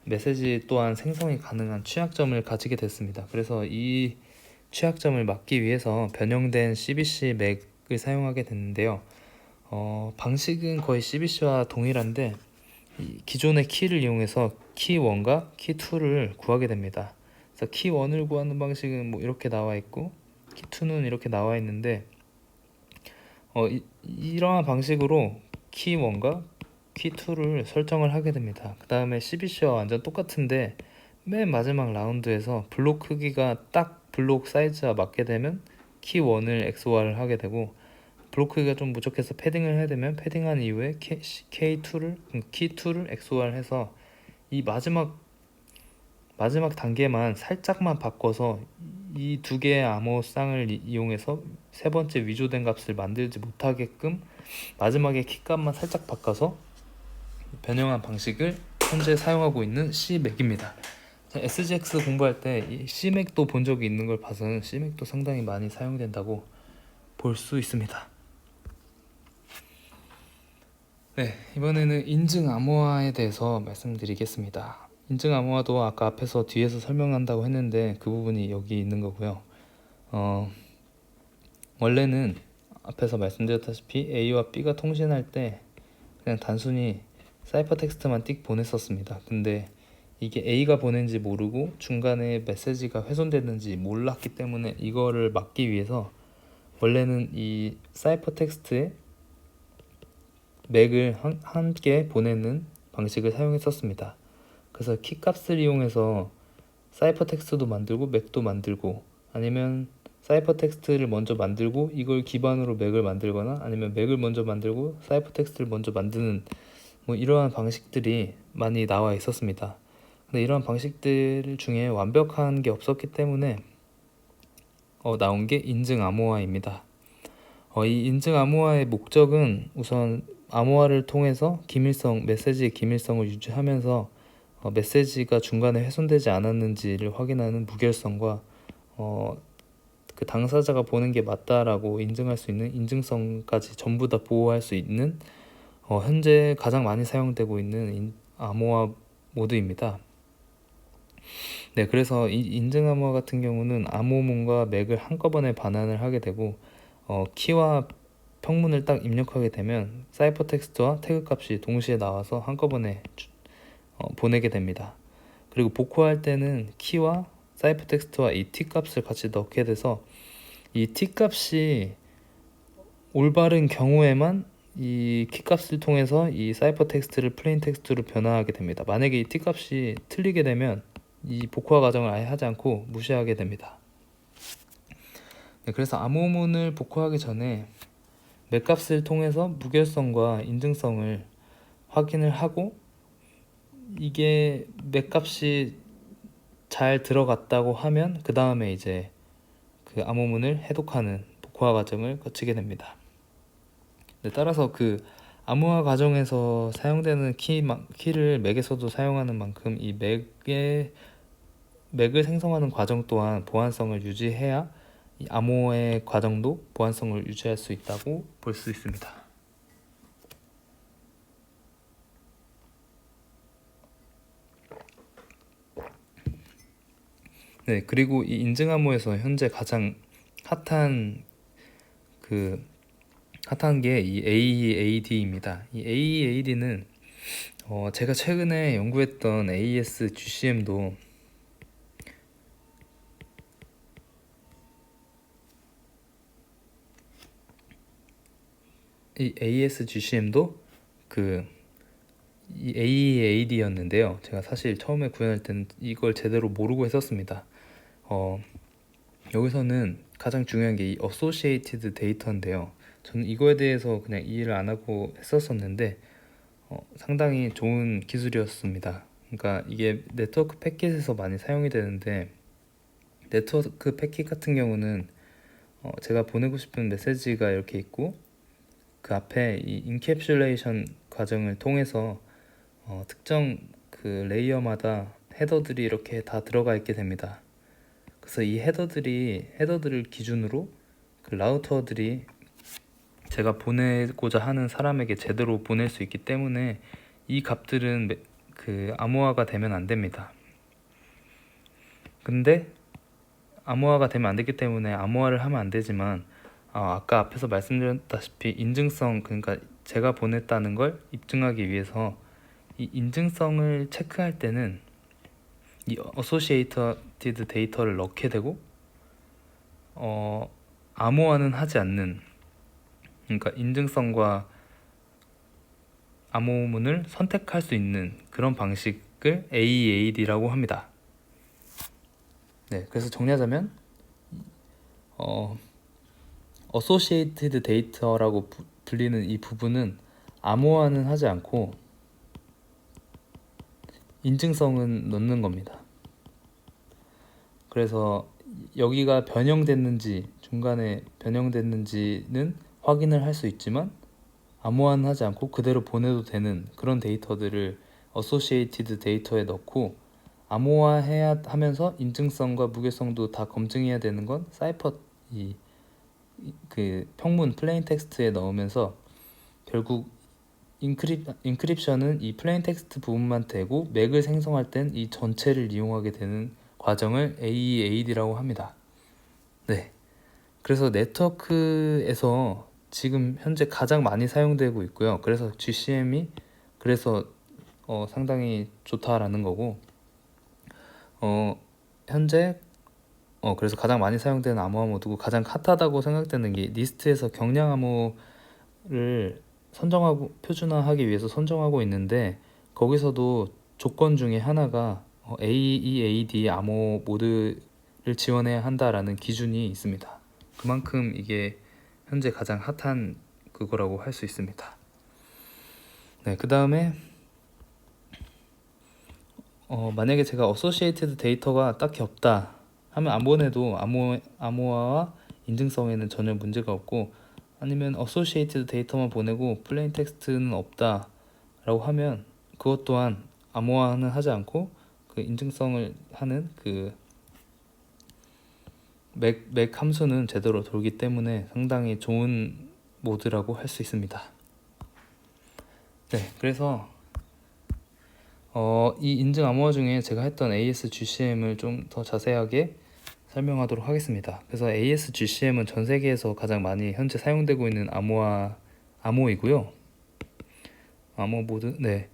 메시지 또한 생성이 가능한 취약점을 가지게 됐습니다. 그래서 이 취약점을 막기 위해서 변형된 CBC 맥을 사용하게 됐는데요. 방식은 거의 CBC와 동일한데 기존의 키를 이용해서 키 1과 키 2를 구하게 됩니다. 그래서 키 1을 구하는 방식은 뭐 이렇게 나와 있고 키 2는 이렇게 나와 있는데 이러한 방식으로 키 1과 키 2를 설정을 하게 됩니다. 그 다음에 CBC와 완전 똑같은데 맨 마지막 라운드에서 블록 크기가 딱 블록 사이즈와 맞게 되면 키 1을 XOR을 하게 되고 블록 크기가 좀 부족해서 패딩을 해야 되면 패딩한 이후에 키 2를 XOR 해서 이 마지막 단계만 살짝만 바꿔서 이 두 개의 암호 쌍을 이용해서 세 번째 위조된 값을 만들지 못하게끔 마지막에 키 값만 살짝 바꿔서 변형한 방식을 현재 사용하고 있는 CMAC입니다. SGX 공부할 때 이 CMAC도 본 적이 있는 걸 봐서는 CMAC도 상당히 많이 사용된다고 볼 수 있습니다. 네, 이번에는 인증 암호화에 대해서 말씀드리겠습니다. 인증 암호화도 아까 앞에서 뒤에서 설명한다고 했는데 그 부분이 여기 있는 거고요. 원래는 앞에서 말씀드렸다시피 A와 B가 통신할 때 그냥 단순히 사이퍼 텍스트만 띡 보냈었습니다. 근데 이게 A가 보낸지 모르고 중간에 메시지가 훼손됐는지 몰랐기 때문에 이거를 막기 위해서 원래는 이 사이퍼 텍스트에 맥을 함께 보내는 방식을 사용했었습니다. 그래서 키 값을 이용해서 사이퍼 텍스트도 만들고 맥도 만들고 아니면 사이퍼 텍스트를 먼저 만들고 이걸 기반으로 맥을 만들거나 아니면 맥을 먼저 만들고 사이퍼 텍스트를 먼저 만드는 뭐 이러한 방식들이 많이 나와 있었습니다. 근데 이러한 방식들 중에 완벽한 게 없었기 때문에 나온 게 인증 암호화입니다. 이 인증 암호화의 목적은 우선 암호화를 통해서 메시지의 기밀성을 유지하면서 메시지가 중간에 훼손되지 않았는지를 확인하는 무결성과 그 당사자가 보는 게 맞다라고 인증할 수 있는 인증성까지 전부 다 보호할 수 있는 현재 가장 많이 사용되고 있는 암호화 모드입니다. 네, 그래서 이 인증 암호화 같은 경우는 암호문과 맥을 한꺼번에 반환을 하게 되고 키와 평문을 딱 입력하게 되면 사이퍼 텍스트와 태그 값이 동시에 나와서 한꺼번에 보내게 됩니다. 그리고 복호할 때는 키와 사이퍼 텍스트와 이 t 값을 같이 넣게 돼서 이 t 값이 올바른 경우에만 이 키 값을 통해서 이 사이퍼 텍스트를 플레인 텍스트로 변화하게 됩니다. 만약에 이 t 값이 틀리게 되면 이 복호화 과정을 아예 하지 않고 무시하게 됩니다. 네, 그래서 암호문을 복호하기 전에 맥값을 통해서 무결성과 인증성을 확인을 하고 이게 맥값이 잘 들어갔다고 하면 그 다음에 이제 그 암호문을 해독하는 복호화 과정을 거치게 됩니다. 네, 따라서 그 암호화 과정에서 사용되는 키를 맥에서도 사용하는 만큼 이 맥을 생성하는 과정 또한 보안성을 유지해야 이 암호화의 과정도 보안성을 유지할 수 있다고 볼 수 있습니다. 네, 그리고 이 인증 암호에서 현재 가장 핫한 게 이 AEAD입니다. 이 AEAD는 제가 최근에 연구했던 AES-GCM도 이 AES-GCM도 이 AEAD였는데요. 제가 사실 처음에 구현할 때는 이걸 제대로 모르고 했었습니다. 여기서는 가장 중요한 게 이 Associated Data인데요. 저는 이거에 대해서 그냥 이해를 안 하고 했었었는데 상당히 좋은 기술이었습니다. 그러니까 이게 네트워크 패킷에서 많이 사용이 되는데, 네트워크 패킷 같은 경우는 제가 보내고 싶은 메시지가 이렇게 있고 그 앞에 이 인캡슐레이션 과정을 통해서 특정 그 레이어마다 헤더들이 이렇게 다 들어가 있게 됩니다. 그래서 이 헤더들을 기준으로 그 라우터들이 제가 보내고자 하는 사람에게 제대로 보낼 수 있기 때문에 이 값들은 그 암호화가 되면 안 됩니다. 근데 암호화가 되면 안 되기 때문에 암호화를 하면 안 되지만 아까 앞에서 말씀드렸다시피 인증성, 그러니까 제가 보냈다는 걸 입증하기 위해서 이 인증성을 체크할 때는 이 Associated Data를 넣게 되고 암호화는 하지 않는, 그러니까 인증성과 암호문을 선택할 수 있는 그런 방식을 AEAD라고 합니다. 네, 그래서 정리하자면 Associated Data라고 불리는 이 부분은 암호화는 하지 않고 인증성은 넣는 겁니다. 그래서 여기가 변형됐는지, 중간에 변형됐는지는 확인을 할 수 있지만 암호화는 하지 않고 그대로 보내도 되는 그런 데이터들을 Associated Data에 넣고, 암호화해야 하면서 인증성과 무결성도 다 검증해야 되는 건 사이퍼 그 평문 플레인 텍스트에 넣으면서 결국 인크립션은 이 플레인 텍스트 부분만 되고 맥을 생성할 땐 이 전체를 이용하게 되는 과정을 AEAD라고 합니다. 네, 그래서 네트워크에서 지금 현재 가장 많이 사용되고 있고요. 그래서 GCM이 상당히 좋다라는 거고, 현재 그래서 가장 많이 사용되는 암호화 모드고, 가장 핫하다고 생각되는 게 니스트에서 경량 암호를 선정하고 표준화하기 위해서 선정하고 있는데, 거기서도 조건 중에 하나가 AEAD 암호 모드를 지원해야 한다라는 기준이 있습니다. 그만큼 이게 현재 가장 핫한 그거라고 할 수 있습니다. 네, 그 다음에 만약에 제가 Associated Data가 딱히 없다 하면 안 보내도 암호화와 인증성에는 전혀 문제가 없고, 아니면 Associated Data만 보내고 플레인 텍스트는 없다 라고 하면 그것 또한 암호화는 하지 않고 그 인증성을 하는 그 맥 함수는 제대로 돌기 때문에 상당히 좋은 모드라고 할 수 있습니다. 네, 그래서 이 인증 암호화 중에 제가 했던 AES-GCM을 좀 더 자세하게 설명하도록 하겠습니다. 그래서 AES-GCM은 전 세계에서 가장 많이 현재 사용되고 있는 암호이고요. 암호 모드, 네.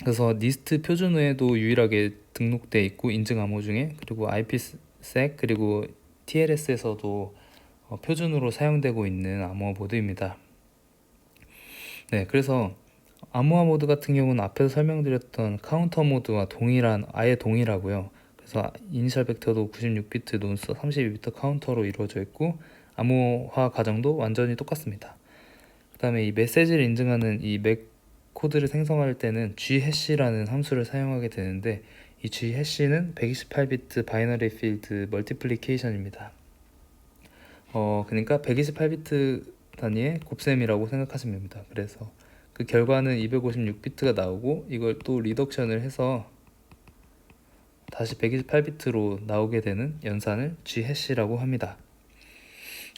그래서 니스트 표준 외에도 유일하게 등록돼 있고, 인증 암호 중에, 그리고 IPsec 그리고 TLS에서도 표준으로 사용되고 있는 암호화 모드입니다. 네, 그래서 암호화 모드 같은 경우는 앞에서 설명드렸던 카운터 모드와 아예 동일하고요. 그래서 이니셜 벡터도 96비트 논스 32비트 카운터로 이루어져 있고, 암호화 과정도 완전히 똑같습니다. 그 다음에 이 메시지를 인증하는 이 맥 코드를 생성할 때는Ghash라는 함수를 사용하게 되는데, 이Ghash는 128비트 바이너리 필드 멀티플리케이션입니다. 그러니까 128비트 단위의 곱셈이라고 생각하시면 됩니다. 그래서 그 결과는 256비트가 나오고, 이걸 또 리덕션을 해서 다시 128비트로 나오게 되는 연산을Ghash라고 합니다.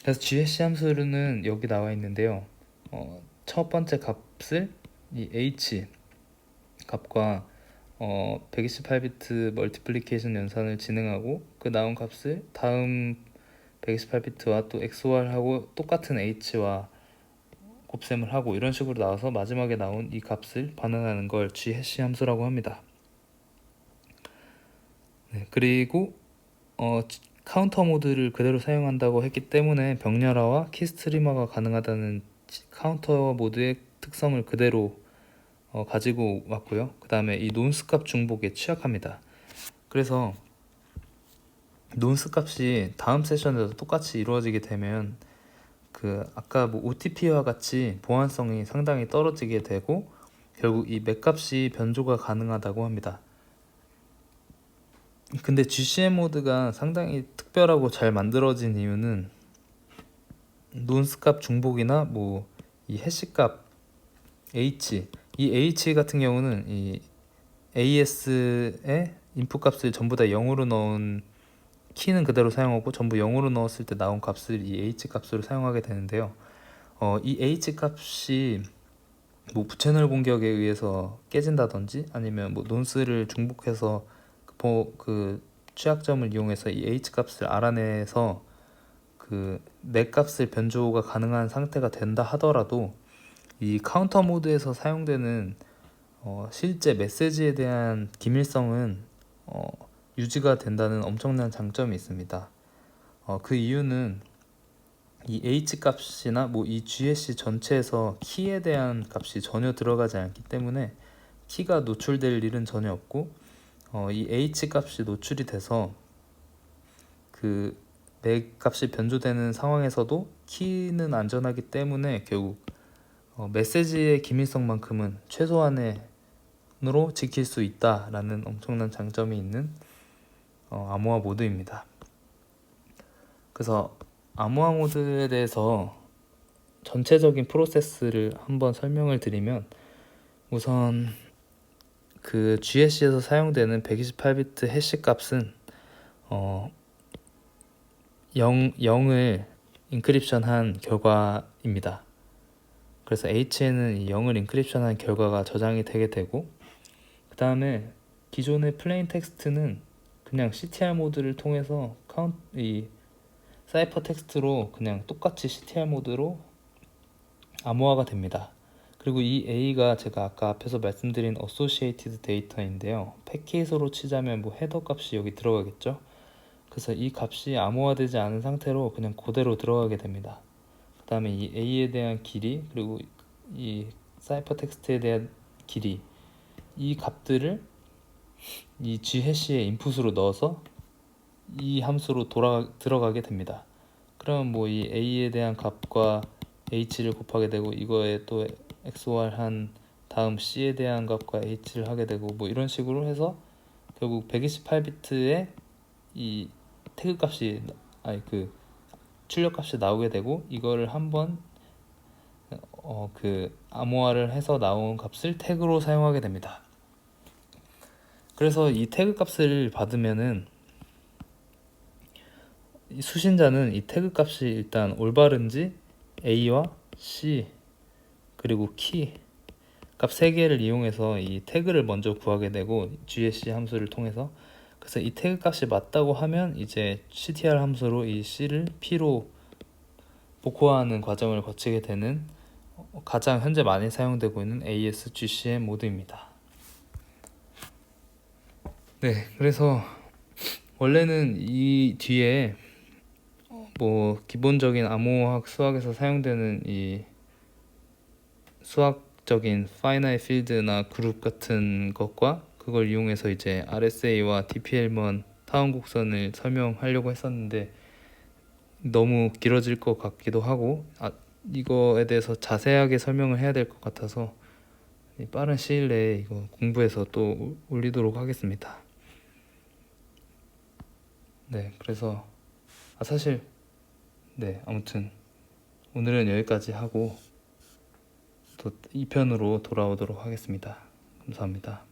그래서 GSC 함수는 여기 나와 있는데요. 첫 번째 값을 이 h 값과 128비트 멀티플리케이션 연산을 진행하고 그 나온 값을 다음 128비트와 또 XOR하고 똑같은 h와 곱셈을 하고 이런 식으로 나와서 마지막에 나온 이 값을 반환하는 걸 GHASH 함수라고 합니다. 네, 그리고 카운터 모드를 그대로 사용한다고 했기 때문에 병렬화와 키스트리머가 가능하다는 카운터 모드의 특성을 그대로 가지고 왔고요. 그 다음에 이 논스 값 중복에 취약합니다. 그래서 논스 값이 다음 세션에도 똑같이 이루어지게 되면 그 아까 뭐 OTP와 같이 보안성이 상당히 떨어지게 되고 결국 이 맥 값이 변조가 가능하다고 합니다. 근데 GCM 모드가 상당히 특별하고 잘 만들어진 이유는 논스 값 중복이나 뭐 이 해시 값 H, 이 H 같은 경우는 이 AS의 인풋 값을 전부 다 0으로 넣은 키는 그대로 사용하고 전부 0으로 넣었을 때 나온 값을 이 H 값으로 사용하게 되는데요. 이 H 값이 뭐 부채널 공격에 의해서 깨진다든지 아니면 뭐 논스를 중복해서 그 취약점을 이용해서 이 H 값을 알아내서 그 맥 값을 변조가 가능한 상태가 된다 하더라도 이 카운터 모드에서 사용되는 실제 메시지에 대한 기밀성은 유지가 된다는 엄청난 장점이 있습니다. 그 이유는 이 H 값이나 뭐 이 GSC 전체에서 키에 대한 값이 전혀 들어가지 않기 때문에 키가 노출될 일은 전혀 없고 이 H 값이 노출이 돼서 그 맥 값이 변조되는 상황에서도 키는 안전하기 때문에 결국 메시지의 기밀성만큼은 최소한으로 지킬 수 있다라는 엄청난 장점이 있는 암호화 모드입니다. 그래서 암호화 모드에 대해서 전체적인 프로세스를 한번 설명을 드리면 우선 그 GSC에서 사용되는 128비트 해시 값은 0을 인크립션한 결과입니다. 그래서 H에는 이 0을 인크립션한 결과가 저장이 되게 되고 그 다음에 기존의 플레인 텍스트는 그냥 CTR 모드를 통해서 이 사이퍼 텍스트로 그냥 똑같이 CTR 모드로 암호화가 됩니다. 그리고 이 A가 제가 아까 앞에서 말씀드린 Associated Data인데요. 패킷으로 치자면 뭐 헤더 값이 여기 들어가겠죠. 그래서 이 값이 암호화되지 않은 상태로 그냥 그대로 들어가게 됩니다. 그 다음에 이 A에 대한 길이 그리고 이 사이퍼 텍스트에 대한 길이 이 값들을 이 G해시의 인풋으로 넣어서 이 함수로 들어가게 됩니다. 그럼 뭐 이 A에 대한 값과 H를 곱하게 되고 이거에 또 XOR 한 다음 C에 대한 값과 H를 하게 되고 뭐 이런 식으로 해서 결국 128비트의 이 태그 값이 그 출력 값이 나오게 되고 이거를 한번 그 암호화를 해서 나온 값을 태그로 사용하게 됩니다. 그래서 이 태그 값을 받으면은 이 수신자는 이 태그 값이 일단 올바른지 A와 C 그리고 키 값 3개를 이용해서 이 태그를 먼저 구하게 되고 GSC 함수를 통해서 그래서 이 태그 값이 맞다고 하면 이제 CTR 함수로 이 C를 P로 복호하는 과정을 거치게 되는 가장 현재 많이 사용되고 있는 ASGCM 모드입니다. 네, 그래서 원래는 이 뒤에 뭐 기본적인 암호학 수학에서 사용되는 이 수학적인 파이나이트 필드나 그룹 같은 것과 그걸 이용해서 이제 RSA와 DP-L먼 타원 곡선을 설명하려고 했었는데 너무 길어질 것 같기도 하고 이거에 대해서 자세하게 설명을 해야 될 것 같아서 빠른 시일 내에 이거 공부해서 또 올리도록 하겠습니다. 네, 그래서 사실 네, 아무튼 오늘은 여기까지 하고 또 2편으로 돌아오도록 하겠습니다. 감사합니다.